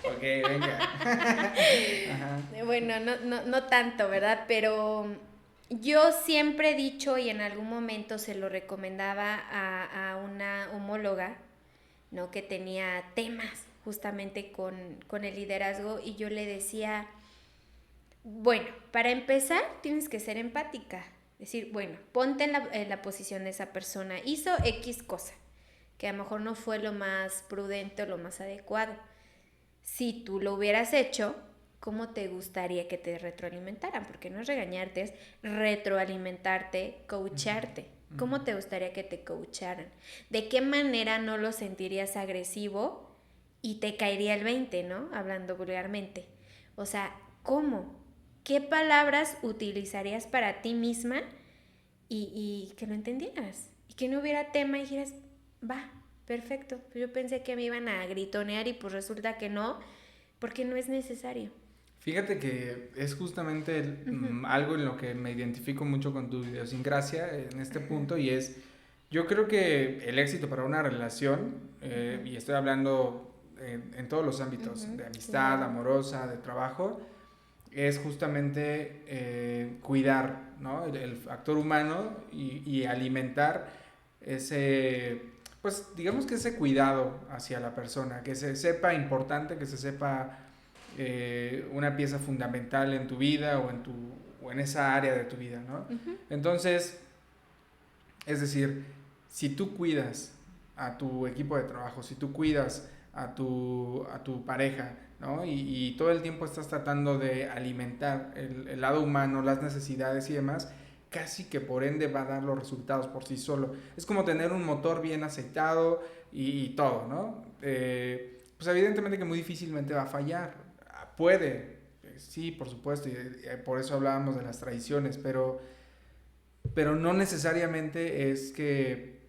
Ok, venga. Ajá. Bueno, no tanto, ¿verdad? Pero Yo siempre he dicho y en algún momento se lo recomendaba a una homóloga, ¿no? Que tenía temas justamente con el liderazgo y yo le decía, bueno, para empezar tienes que ser empática. Decir, bueno, ponte en la posición de esa persona. Hizo X cosa, que a lo mejor no fue lo más prudente o lo más adecuado. Si tú lo hubieras hecho, ¿cómo te gustaría que te retroalimentaran? Porque no es regañarte, es retroalimentarte, coacharte. ¿Cómo te gustaría que te coacharan? ¿De qué manera no lo sentirías agresivo y te caería el 20, ¿no? Hablando vulgarmente. O sea, ¿cómo? ¿Qué palabras utilizarías para ti misma y que lo entendieras? Y que no hubiera tema y dijeras, va, perfecto. Yo pensé que me iban a gritonear y pues resulta que no, porque no es necesario. Fíjate que es justamente algo en lo que me identifico mucho con tu idiosincrasia en este punto y es, yo creo que el éxito para una relación, y estoy hablando en todos los ámbitos, de amistad, Claro. amorosa, de trabajo, es justamente cuidar, ¿no? El factor humano y alimentar ese, pues digamos que ese cuidado hacia la persona, que se sepa importante, que se sepa una pieza fundamental en tu vida o en esa área de tu vida, ¿no? Entonces, es decir, si tú cuidas a tu equipo de trabajo, si tú cuidas a tu pareja, ¿no? Y todo el tiempo estás tratando de alimentar el lado humano, las necesidades y demás, casi que por ende va a dar los resultados por sí solo. Es como tener un motor bien aceitado y todo, ¿no? Pues evidentemente que muy difícilmente va a fallar. Puede, sí, por supuesto, y por eso hablábamos de las tradiciones, pero no necesariamente es eh,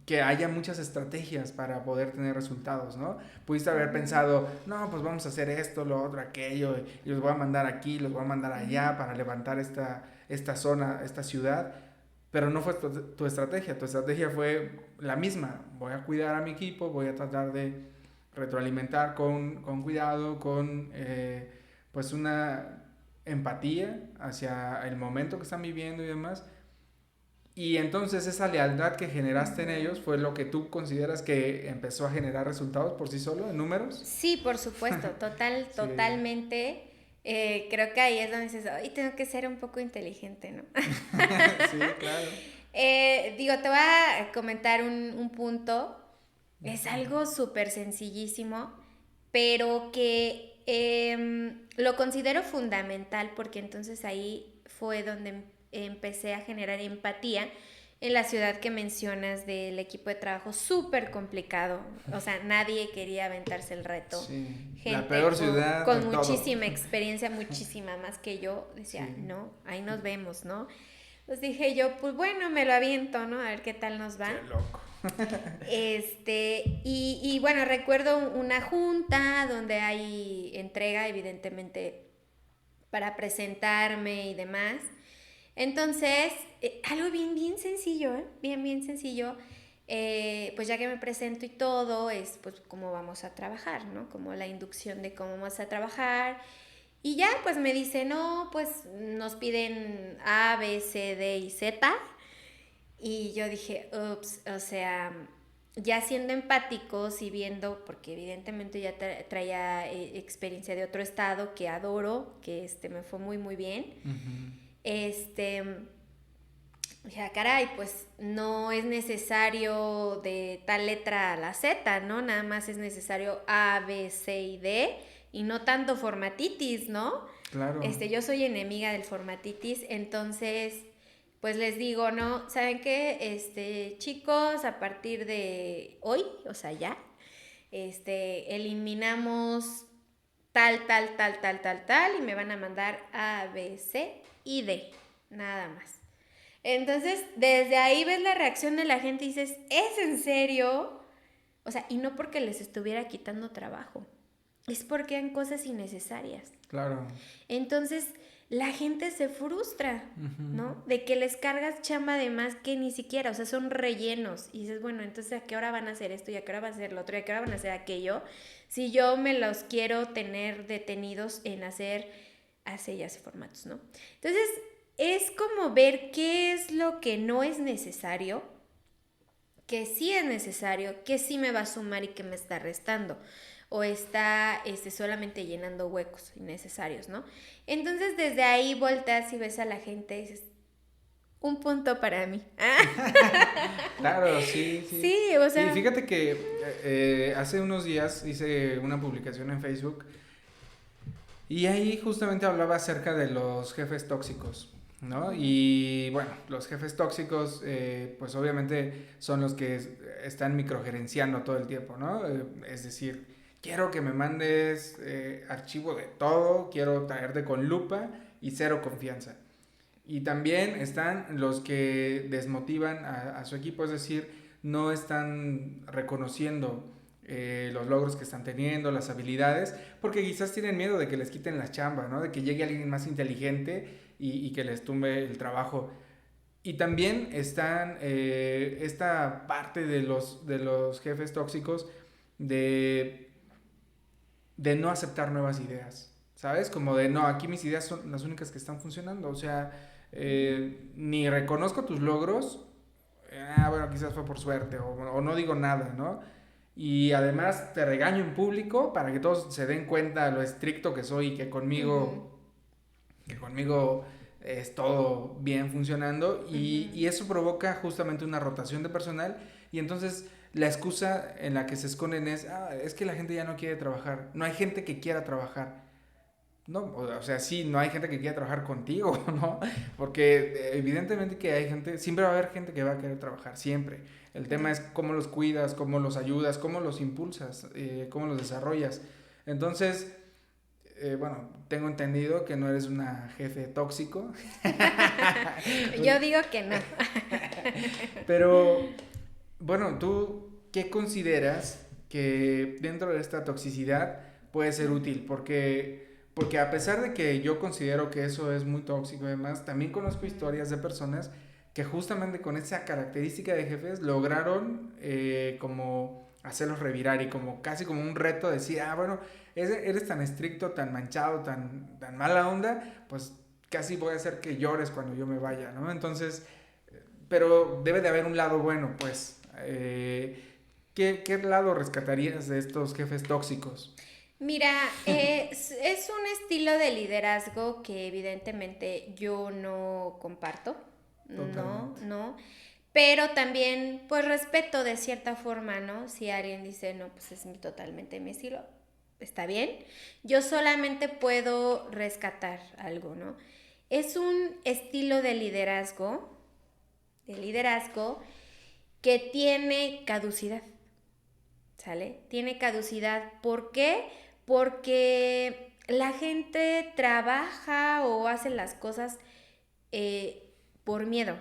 que haya muchas estrategias para poder tener resultados, ¿no? Pudiste haber pensado, no, pues vamos a hacer esto, lo otro, aquello, y los voy a mandar aquí, los voy a mandar allá para levantar esta zona, esta ciudad, pero no fue tu estrategia fue la misma, voy a cuidar a mi equipo, voy a tratar de retroalimentar con cuidado, con pues una empatía hacia el momento que están viviendo y demás. Y entonces esa lealtad que generaste en ellos fue lo que tú consideras que empezó a generar resultados por sí solo, en números. Sí, por supuesto, Sí, totalmente. Creo que ahí es donde dices, ay, tengo que ser un poco inteligente, ¿no? sí, claro. Digo, te voy a comentar un punto. Es algo súper sencillísimo, pero que lo considero fundamental porque entonces ahí fue donde empecé a generar empatía en la ciudad que mencionas del equipo de trabajo, súper complicado. O sea, nadie quería aventarse el reto. Sí, la Gente peor ciudad de con todo. muchísima experiencia, muchísima más que yo, decía, Sí, no, ahí nos vemos, ¿no? Pues dije yo, pues bueno, me lo aviento, ¿no? A ver qué tal nos va. qué loco. Y bueno, recuerdo una junta donde hay entrega, evidentemente, para presentarme y demás. Entonces, algo bien sencillo, ¿eh? Bien sencillo. Pues ya que me presento y todo, es pues cómo vamos a trabajar, ¿no? Como la inducción de cómo vamos a trabajar. Y ya pues me dice, no, pues nos piden A, B, C, D y Z. Y yo dije, ups, o sea, ya siendo empáticos y viendo, porque evidentemente ya traía experiencia de otro estado que adoro, que me fue muy bien. Ujú. Este, dije, caray, pues no es necesario de tal letra a la Z, ¿no? Nada más es necesario A, B, C y D y no tanto formatitis, ¿no? Claro. Yo soy enemiga del formatitis, entonces, pues les digo, ¿no? ¿Saben qué? Chicos, a partir de hoy, o sea, ya, eliminamos tal, y me van a mandar A, B, C y D, nada más. Entonces, desde ahí ves la reacción de la gente y dices, ¿es en serio? O sea, y no porque les estuviera quitando trabajo, es porque eran cosas innecesarias. Claro. Entonces, la gente se frustra, ¿no? De que les cargas chamba de más que ni siquiera, o sea, son rellenos. Y dices, bueno, entonces, ¿a qué hora van a hacer esto? ¿Y a qué hora va a hacer lo otro? ¿Y a qué hora van a hacer aquello? Si yo me los quiero tener detenidos en hacer hace y hace formatos, ¿no? Entonces, es como ver qué es lo que no es necesario, que sí es necesario, que sí me va a sumar y que me está restando. O está solamente llenando huecos innecesarios, ¿no? Entonces, desde ahí volteas y ves a la gente y dices, un punto para mí. Claro, sí, sí. Sí, o Y sea... fíjate que hace unos días hice una publicación en Facebook y ahí justamente hablaba acerca de los jefes tóxicos, ¿no? Y bueno, los jefes tóxicos, pues obviamente son los que están microgerenciando todo el tiempo, ¿no? Es decir, quiero que me mandes archivo de todo, quiero traerte con lupa y cero confianza. Y también están los que desmotivan a su equipo, es decir, no están reconociendo los logros que están teniendo, las habilidades, porque quizás tienen miedo de que les quiten la chamba, ¿no? De que llegue alguien más inteligente y que les tumbe el trabajo. Y también están esta parte de los jefes tóxicos de, de no aceptar nuevas ideas, ¿sabes? Como de, no, aquí mis ideas son las únicas que están funcionando, o sea, ni reconozco tus logros, bueno, quizás fue por suerte, o no digo nada, ¿no? Y además te regaño en público para que todos se den cuenta lo estricto que soy y Uh-huh, que conmigo es todo bien funcionando uh-huh. y eso provoca justamente una rotación de personal y entonces la excusa en la que se esconden es que la gente ya no quiere trabajar, no hay gente que quiera trabajar. No, o sea, sí, no hay gente que quiera trabajar contigo, ¿no? Porque evidentemente que hay gente, siempre va a haber gente que va a querer trabajar, siempre. El tema Claro. es cómo los cuidas, cómo los ayudas, cómo los impulsas, cómo los desarrollas. Entonces, bueno, tengo entendido que no eres una jefe tóxico. Yo digo que no. Pero, bueno, ¿tú qué consideras que dentro de esta toxicidad puede ser útil? Porque a pesar de que yo considero que eso es muy tóxico y demás, también conozco historias de personas que justamente con esa característica de jefes lograron como hacerlos revirar y como casi como un reto decir, bueno, eres tan estricto, tan manchado, tan mala onda, pues casi voy a hacer que llores cuando yo me vaya, ¿no? Entonces, pero debe de haber un lado bueno, pues. ¿Qué lado rescatarías de estos jefes tóxicos? Mira, es un estilo de liderazgo que evidentemente yo no comparto, no, Totalmente. no, pero también pues respeto de cierta forma, ¿no? Si alguien dice, no, pues es totalmente mi estilo, está bien. Yo solamente puedo rescatar algo, ¿no? Es un estilo de liderazgo que tiene caducidad. ¿Sale? Tiene caducidad. ¿Por qué? Porque la gente trabaja o hace las cosas por miedo,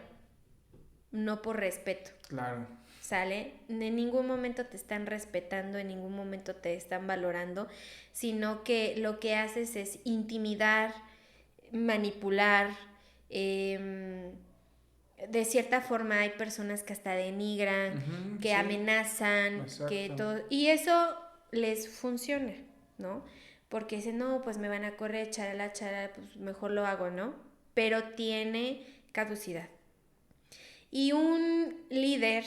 no por respeto. Claro. ¿Sale? En ningún momento te están respetando, en ningún momento te están valorando, sino que lo que haces es intimidar, manipular, de cierta forma hay personas que hasta denigran, Ujú, que sí, amenazan, que exacto. todo, y eso les funciona, ¿no? Porque dicen, no, pues me van a correr, charala, charala, pues mejor lo hago, ¿no? Pero tiene caducidad. Y un líder,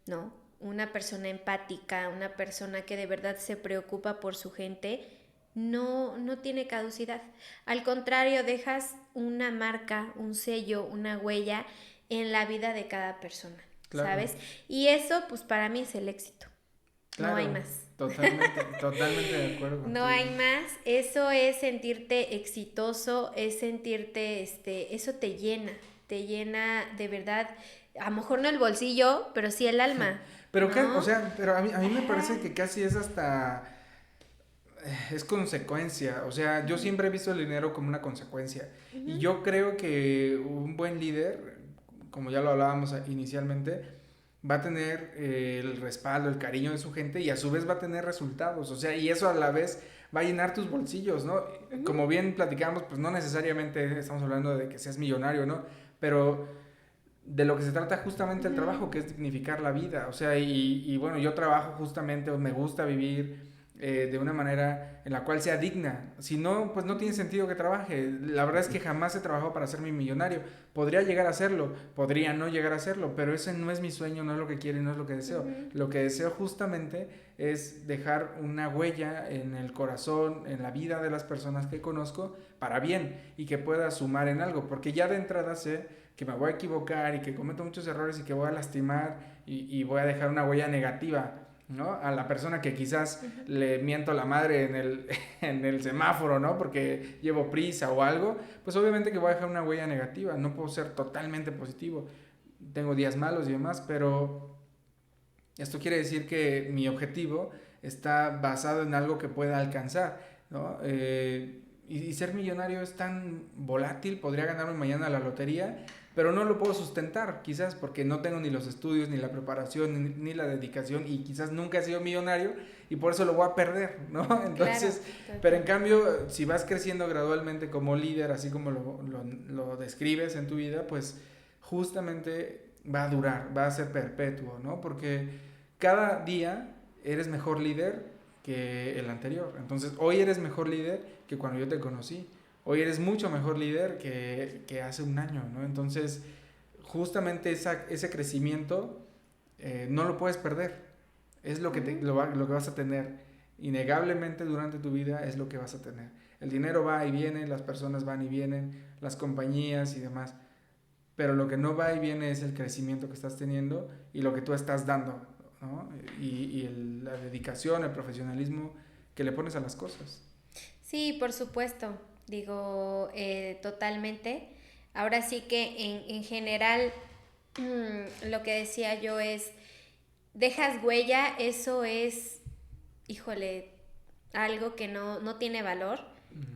¿no? Una persona empática, una persona que de verdad se preocupa por su gente, no tiene caducidad. Al contrario, dejas una marca, un sello, una huella en la vida de cada persona, Claro. ¿sabes? Y eso, pues para mí es el éxito. No hay Claro. más. Totalmente, totalmente de acuerdo No contigo. hay más. Eso es sentirte exitoso, es sentirte, eso te llena de verdad, a lo mejor no el bolsillo, pero sí el alma, Pero, o ¿no? sea, pero a mí me Ajá. parece que casi es hasta es consecuencia, o sea, yo siempre he visto el dinero como una consecuencia y Ujú. yo creo que un buen líder, como ya lo hablábamos inicialmente, va a tener el respaldo, el cariño de su gente y a su vez va a tener resultados, o sea, y eso a la vez va a llenar tus bolsillos, ¿no? Ujú. Como bien platicamos, pues no necesariamente estamos hablando de que seas millonario, ¿no? Pero de lo que se trata justamente el Ujú. trabajo, que es dignificar la vida, o sea, y bueno, yo trabajo justamente, me gusta vivir de una manera en la cual sea digna. Si no, pues no tiene sentido que trabaje. La verdad es que jamás he trabajado para ser mi millonario. Podría llegar a hacerlo, podría no llegar a hacerlo, pero ese no es mi sueño, no es lo que quiero y no es lo que deseo. Lo que deseo justamente es dejar una huella en el corazón, en la vida de las personas que conozco, para bien, y que pueda sumar en algo, porque ya de entrada sé que me voy a equivocar y que cometo muchos errores y que voy a lastimar y voy a dejar una huella negativa, ¿no? A la persona que quizás le miento la madre en el semáforo, ¿no? Porque llevo prisa o algo, pues obviamente que voy a dejar una huella negativa, no puedo ser totalmente positivo, tengo días malos y demás, pero esto quiere decir que mi objetivo está basado en algo que pueda alcanzar, ¿no? Y ser millonario es tan volátil, podría ganarme mañana la lotería, pero no lo puedo sustentar, quizás porque no tengo ni los estudios, ni la preparación, ni la dedicación, y quizás nunca he sido millonario, y por eso lo voy a perder, ¿no? Entonces, claro. Pero en cambio, si vas creciendo gradualmente como líder, así como lo describes en tu vida, pues justamente va a durar, va a ser perpetuo, ¿no? Porque cada día eres mejor líder que el anterior. Entonces, hoy eres mejor líder que cuando yo te conocí. Hoy eres mucho mejor líder que hace un año, ¿no? Entonces, justamente ese crecimiento no lo puedes perder. Es lo que, lo que vas a tener. Innegablemente durante tu vida es lo que vas a tener. El dinero va y viene, las personas van y vienen, las compañías y demás. Pero lo que no va y viene es el crecimiento que estás teniendo y lo que tú estás dando, ¿no? La dedicación, el profesionalismo que le pones a las cosas. Sí, por supuesto, digo, totalmente. Ahora sí que en general lo que decía yo es, dejas huella, eso es, híjole, algo que no tiene valor,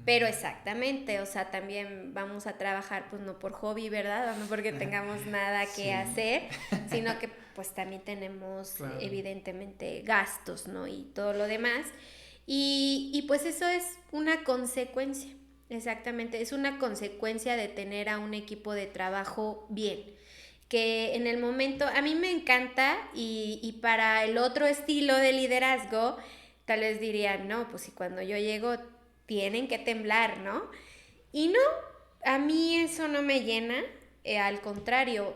pero exactamente, o sea, también vamos a trabajar pues no por hobby, ¿verdad? No porque tengamos nada que hacer, sino que pues también tenemos evidentemente gastos, ¿no? Y todo lo demás. Y pues eso es una consecuencia, exactamente, es una consecuencia de tener a un equipo de trabajo bien, que en el momento, a mí me encanta y para el otro estilo de liderazgo, tal vez dirían, no, pues si cuando yo llego tienen que temblar, ¿no? Y no, a mí eso no me llena, al contrario,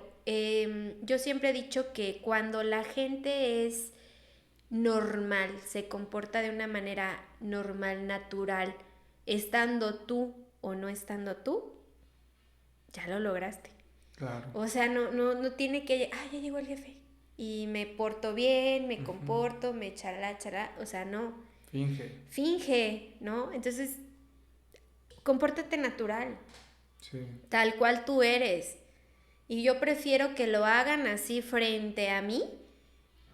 yo siempre he dicho que cuando la gente es normal, se comporta de una manera normal, natural, estando tú o no estando tú, ya lo lograste. Claro. O sea, no tiene que, ya llegó el jefe y me porto bien, me comporto, me chalá, o sea, no. Finge, ¿no? Entonces, compórtate natural. Sí. Tal cual tú eres. Y yo prefiero que lo hagan así frente a mí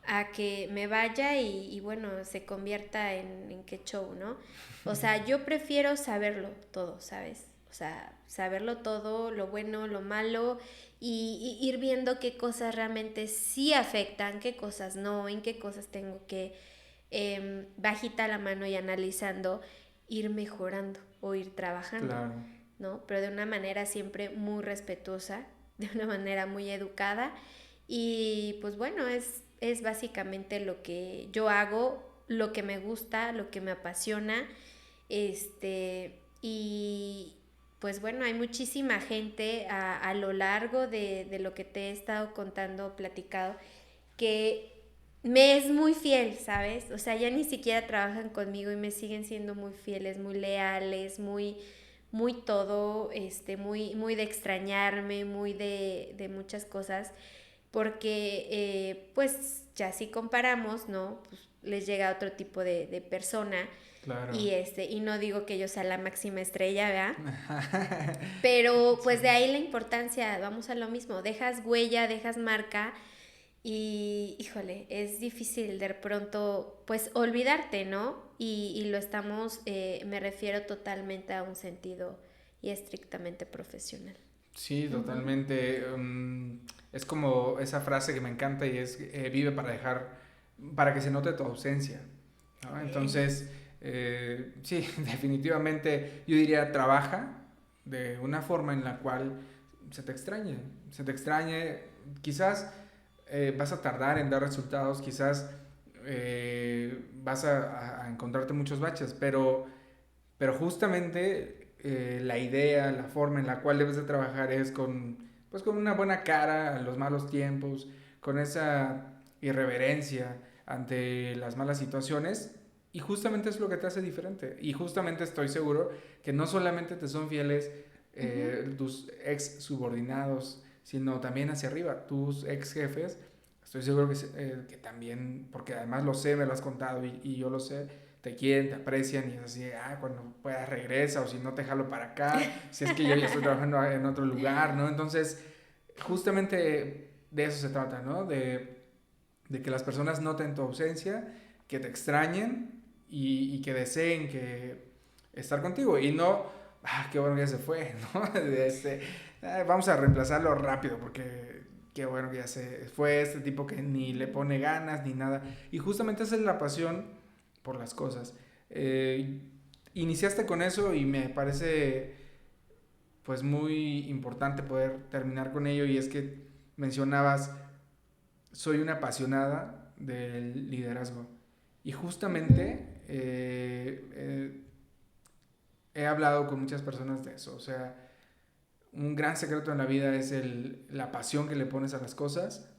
a que me vaya y bueno, se convierta en qué show, ¿no? O sea, yo prefiero saberlo todo, ¿sabes? O sea, saberlo todo, lo bueno, lo malo, y ir viendo qué cosas realmente sí afectan, qué cosas no, en qué cosas tengo que, bajita la mano y analizando, ir mejorando o ir trabajando, claro, ¿no? Pero de una manera siempre muy respetuosa, de una manera muy educada, y pues bueno, es básicamente lo que yo hago, lo que me gusta, lo que me apasiona, y pues bueno, hay muchísima gente a lo largo de lo que te he estado contando, platicado, que me es muy fiel, ¿sabes? O sea, ya ni siquiera trabajan conmigo y me siguen siendo muy fieles, muy leales, muy todo, muy de extrañarme, muy de muchas cosas, porque pues ya si comparamos, ¿no? Pues les llega otro tipo de persona. Claro. Y no digo que yo sea la máxima estrella, ¿verdad? Pero pues de ahí la importancia, vamos a lo mismo, dejas huella, dejas marca y, híjole, es difícil de pronto pues olvidarte, ¿no? Y lo estamos, me refiero totalmente a un sentido y estrictamente profesional. Sí, totalmente. Es como esa frase que me encanta y es vive para que se note tu ausencia, ¿no? Entonces, sí, definitivamente yo diría trabaja de una forma en la cual se te extrañe, quizás vas a tardar en dar resultados, quizás vas a encontrarte muchos baches, pero justamente la idea, la forma en la cual debes de trabajar es pues con una buena cara a los malos tiempos, con esa irreverencia ante las malas situaciones, y justamente es lo que te hace diferente. Y justamente estoy seguro que no solamente te son fieles tus ex subordinados, sino también hacia arriba, tus ex jefes. Estoy seguro que también, porque además lo sé, me lo has contado y yo lo sé, te quieren, te aprecian y es así, cuando puedas regresa o si no te jalo para acá, si es que yo ya estoy trabajando en otro lugar, ¿no? Entonces, justamente de eso se trata, ¿no? De que las personas noten tu ausencia, que te extrañen y que deseen que estar contigo y no, qué bueno que ya se fue, ¿no? Vamos a reemplazarlo rápido porque qué bueno que ya se fue este tipo que ni le pone ganas ni nada. Y justamente esa es la pasión por las cosas. Iniciaste con eso y me parece pues muy importante poder terminar con ello y es que mencionabas, soy una apasionada del liderazgo y justamente he hablado con muchas personas de eso, o sea, un gran secreto en la vida es la pasión que le pones a las cosas.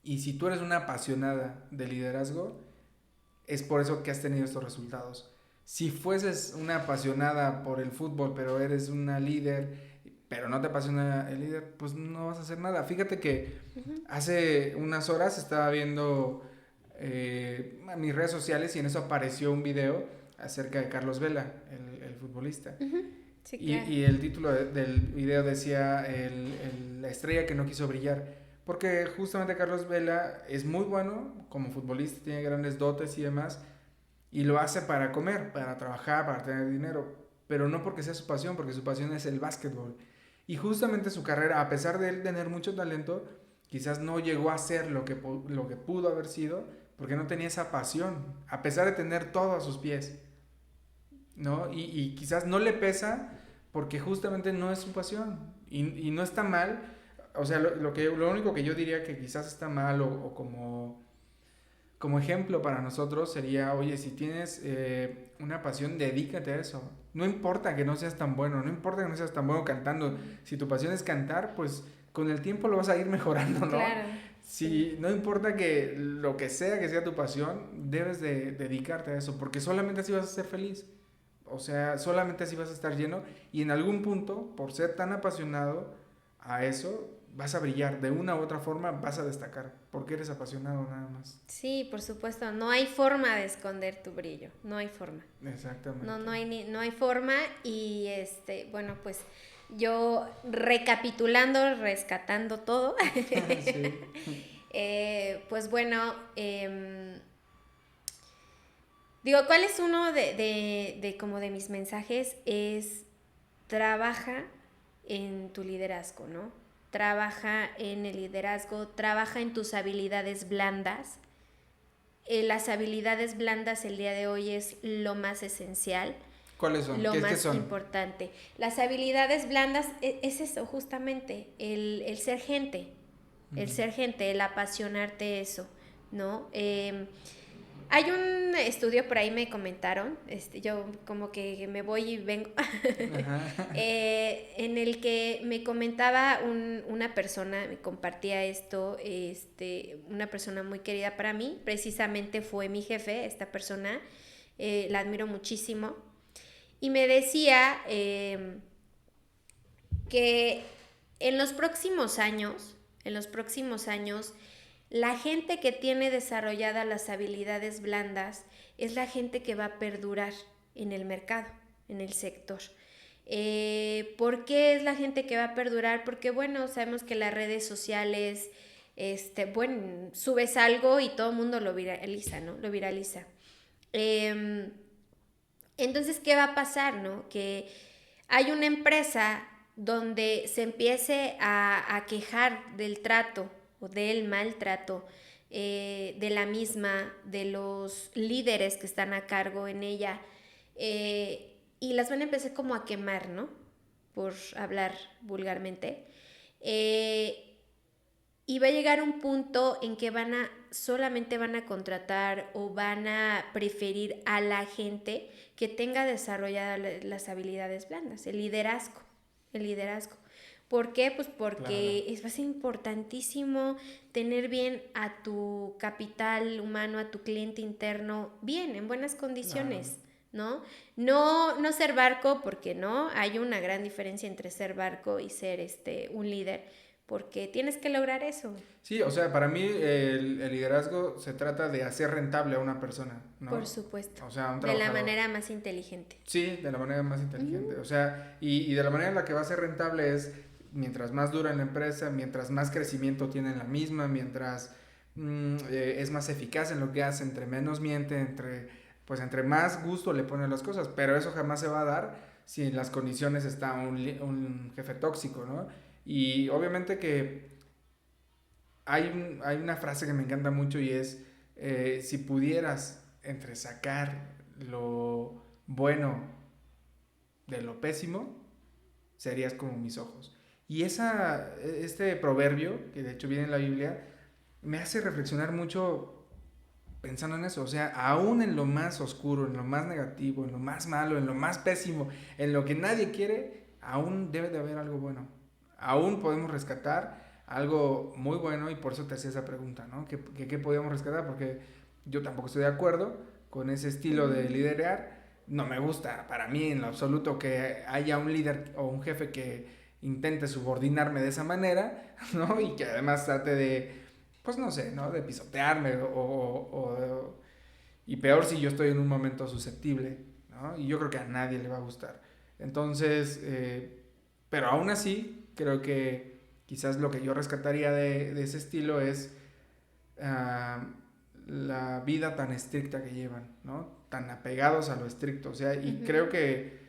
Y si tú eres una apasionada de liderazgo, es por eso que has tenido estos resultados. Si fueses una apasionada por el fútbol, pero eres una líder, pero no te apasiona el líder, pues no vas a hacer nada. Fíjate que hace unas horas estaba viendo mis redes sociales y en eso apareció un video acerca de Carlos Vela, el futbolista. Sí, claro. Y el título del video decía la estrella que no quiso brillar. Porque justamente Carlos Vela es muy bueno como futbolista, tiene grandes dotes y demás, y lo hace para comer, para trabajar, para tener dinero, pero no porque sea su pasión, porque su pasión es el básquetbol. Y justamente su carrera, a pesar de él tener mucho talento, quizás no llegó a ser lo que pudo haber sido, porque no tenía esa pasión, a pesar de tener todo a sus pies, ¿no? Y quizás no le pesa porque justamente no es su pasión. Y no está mal. O sea, lo único que yo diría que quizás está mal o como ejemplo para nosotros sería, oye, si tienes una pasión, dedícate a eso. No importa que no seas tan bueno, no importa que no seas tan bueno cantando. Si tu pasión es cantar, pues con el tiempo lo vas a ir mejorando, ¿no? Claro. Si Sí. no importa que lo que sea tu pasión, debes de dedicarte a eso, porque solamente así vas a ser feliz. O sea, solamente así vas a estar lleno y en algún punto, por ser tan apasionado a eso, vas a brillar. De una u otra forma vas a destacar, porque eres apasionado nada más. Sí, por supuesto, no hay forma de esconder tu brillo, no hay forma. No, Exactamente. no hay forma y bueno, pues yo recapitulando, rescatando todo, Sí. pues bueno, digo, ¿cuál es uno de como de mis mensajes? Es trabaja en tu liderazgo, ¿no? Trabaja en el liderazgo, trabaja en tus habilidades blandas. Las habilidades blandas el día de hoy es lo más esencial, ¿Cuáles son? lo ¿Qué más son? importante. Las habilidades blandas es eso, justamente, el ser gente, el apasionarte eso, ¿no? Hay un estudio por ahí me comentaron, yo como que me voy y vengo, Ajá. en el que me comentaba una persona, me compartía esto, una persona muy querida para mí, precisamente fue mi jefe, esta persona, la admiro muchísimo, y me decía que en los próximos años, la gente que tiene desarrolladas las habilidades blandas es la gente que va a perdurar en el mercado, en el sector. ¿Por qué es la gente que va a perdurar? Porque, bueno, sabemos que las redes sociales, bueno, subes algo y todo el mundo lo viraliza, ¿no? Lo viraliza. Entonces, ¿qué va a pasar, no? Que hay una empresa donde se empiece a quejar del trato o del maltrato de la misma, de los líderes que están a cargo en ella, y las van a empezar como a quemar, ¿no? Por hablar vulgarmente. Y va a llegar un punto en que van a solamente van a contratar o van a preferir a la gente que tenga desarrolladas las habilidades blandas, el liderazgo. ¿Por qué? Pues porque va a ser importantísimo tener bien a tu capital humano, a tu cliente interno, bien, en buenas condiciones, ¿no? No ser barco, porque no, hay una gran diferencia entre ser barco y ser un líder, porque tienes que lograr eso. Sí, o sea, para mí el liderazgo se trata de hacer rentable a una persona, ¿no? Por supuesto. O sea, un de la trabajador. manera más inteligente. Sí, de la manera más inteligente. O sea, y de la manera en la que va a ser rentable es mientras más dura en la empresa, mientras más crecimiento tiene en la misma, mientras es más eficaz en lo que hace, entre menos miente, entre más gusto le pone las cosas. Pero eso jamás se va a dar si en las condiciones está un jefe tóxico, ¿no? Y obviamente que hay una frase que me encanta mucho y es, si pudieras entresacar lo bueno de lo pésimo, serías como mis ojos. Y este proverbio, que de hecho viene en la Biblia, me hace reflexionar mucho pensando en eso. O sea, aún en lo más oscuro, en lo más negativo, en lo más malo, en lo más pésimo, en lo que nadie quiere, aún debe de haber algo bueno. Aún podemos rescatar algo muy bueno y por eso te hacía esa pregunta, ¿no? ¿Qué podíamos rescatar? Porque yo tampoco estoy de acuerdo con ese estilo de liderar. No me gusta para mí en lo absoluto que haya un líder o un jefe que intente subordinarme de esa manera, ¿no? Y que además trate de, pues no sé, ¿no? De pisotearme y peor si yo estoy en un momento susceptible, ¿no? Y yo creo que a nadie le va a gustar. Entonces, pero aún así, creo que quizás lo que yo rescataría de ese estilo es la vida tan estricta que llevan, ¿no? Tan apegados a lo estricto. O sea, y creo que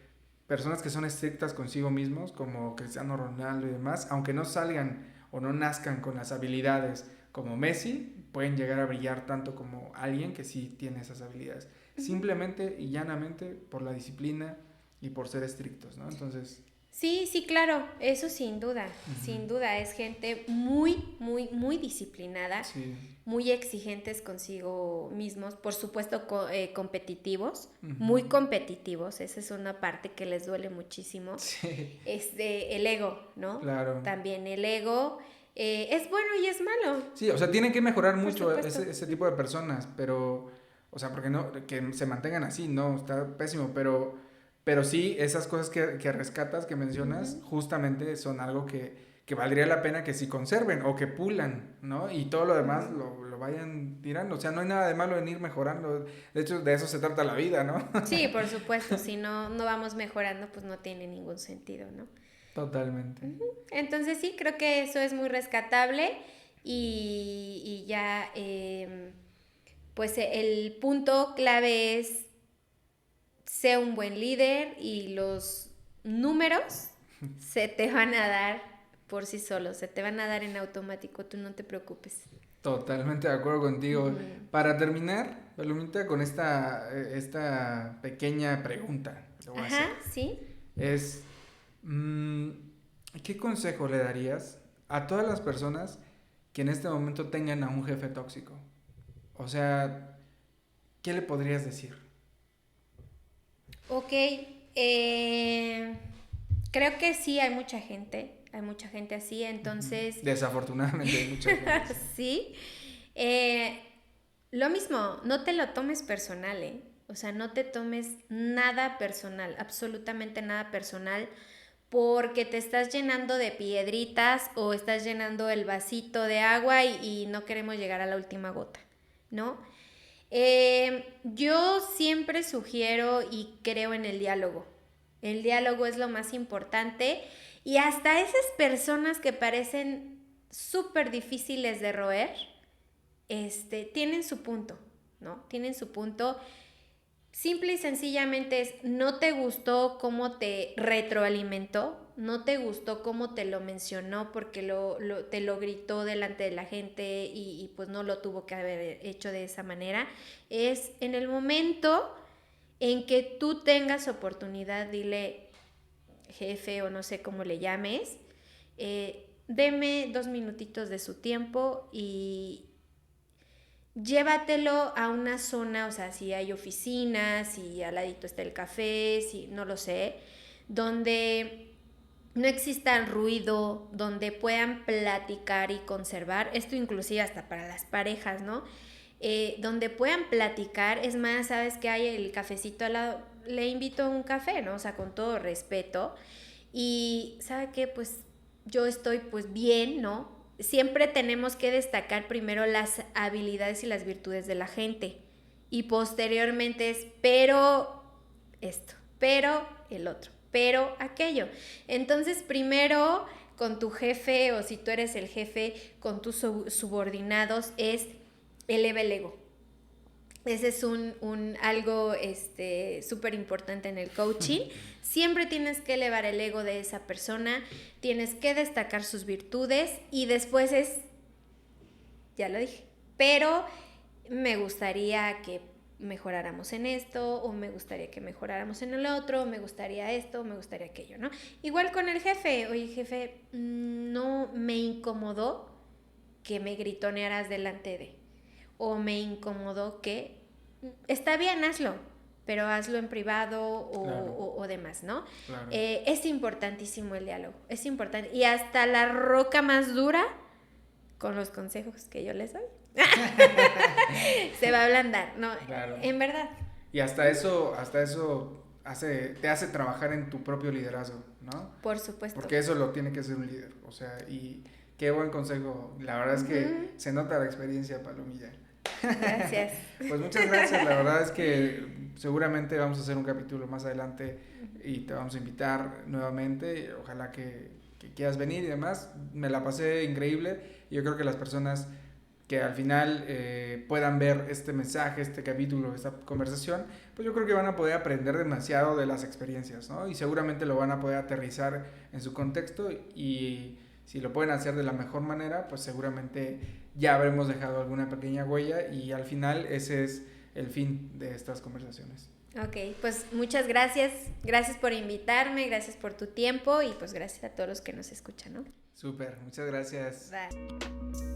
personas que son estrictas consigo mismos, como Cristiano Ronaldo y demás, aunque no salgan o no nazcan con las habilidades como Messi, pueden llegar a brillar tanto como alguien que sí tiene esas habilidades. Simplemente y llanamente por la disciplina y por ser estrictos, ¿no? Entonces... Sí, claro, eso sin duda, sin duda, es gente muy disciplinada, sí. Muy exigentes consigo mismos, por supuesto competitivos, muy competitivos, esa es una parte que les duele muchísimo, Sí. El ego, ¿no? Claro. También el ego es bueno y es malo. Sí, o sea, tienen que mejorar mucho ese tipo de personas, pero, o sea, porque no, que se mantengan así, no, está pésimo, pero sí, esas cosas que rescatas, que mencionas, justamente son algo que valdría la pena que sí conserven o que pulan, ¿no? Y todo lo demás lo vayan tirando, o sea, no hay nada de malo en ir mejorando, de hecho, de eso se trata la vida, ¿no? Sí, por supuesto, si no vamos mejorando, pues no tiene ningún sentido, ¿no? Totalmente. Entonces sí, creo que eso es muy rescatable y ya, pues el punto clave es sé un buen líder y los números se te van a dar por sí solos, se te van a dar en automático, tú no te preocupes. Totalmente de acuerdo contigo. Para terminar, Palomita, con esta pequeña pregunta que te voy a hacer. Sí. Es, ¿qué consejo le darías a todas las personas que en este momento tengan a un jefe tóxico? O sea, ¿qué le podrías decir? Ok, creo que sí hay mucha gente así, entonces... Desafortunadamente hay mucha gente. Sí, lo mismo, no te lo tomes personal, ¿eh? O sea, no te tomes nada personal, absolutamente nada personal, porque te estás llenando de piedritas o estás llenando el vasito de agua y no queremos llegar a la última gota, ¿no? Yo siempre sugiero y creo en el diálogo. El diálogo es lo más importante y hasta esas personas que parecen súper difíciles de roer, tienen su punto, ¿no? Tienen su punto. Simple y sencillamente es, no te gustó cómo te retroalimentó, no te gustó cómo te lo mencionó porque te lo gritó delante de la gente y pues no lo tuvo que haber hecho de esa manera. Es en el momento en que tú tengas oportunidad, dile, jefe o no sé cómo le llames, deme 2 minutitos de su tiempo y llévatelo a una zona, o sea, si hay oficinas, si al ladito está el café, si no lo sé, donde no exista ruido, donde puedan platicar y conservar, esto inclusive hasta para las parejas, ¿no? Donde puedan platicar, es más, ¿sabes qué hay? El cafecito al lado, le invito a un café, ¿no? O sea, con todo respeto. Y, ¿sabe qué? Pues yo estoy pues bien, ¿no? Siempre tenemos que destacar primero las habilidades y las virtudes de la gente. Y posteriormente es, pero esto, pero el otro, pero aquello. Entonces, primero con tu jefe, o si tú eres el jefe, con tus subordinados, es eleva el ego. Ese es algo súper importante en el coaching. Siempre tienes que elevar el ego de esa persona, tienes que destacar sus virtudes y después ya lo dije, pero me gustaría que mejoráramos en esto, o me gustaría que mejoráramos en el otro, o me gustaría esto, o me gustaría aquello, ¿no? Igual con el jefe, oye jefe, no me incomodó que me gritonearas delante de, o me incomodó que, está bien, hazlo, pero hazlo en privado o demás, ¿no? Claro. Es importantísimo el diálogo, es importante, y hasta la roca más dura, con los consejos que yo les doy, se va a ablandar, ¿no? Claro. En verdad. Y hasta eso te hace trabajar en tu propio liderazgo, ¿no? Por supuesto. Porque eso lo tiene que hacer un líder, o sea, y qué buen consejo. La verdad es que se nota la experiencia, Palomilla. Gracias. Pues muchas gracias, la verdad es que seguramente vamos a hacer un capítulo más adelante y te vamos a invitar nuevamente, ojalá que quieras venir y demás. Me la pasé increíble y yo creo que las personas que al final puedan ver este mensaje, este capítulo, esta conversación, pues yo creo que van a poder aprender demasiado de las experiencias, ¿no? Y seguramente lo van a poder aterrizar en su contexto, y si lo pueden hacer de la mejor manera, pues seguramente ya habremos dejado alguna pequeña huella, y al final ese es el fin de estas conversaciones. Ok, pues muchas gracias por invitarme, gracias por tu tiempo, y pues gracias a todos los que nos escuchan, ¿no? Súper, muchas gracias. Bye.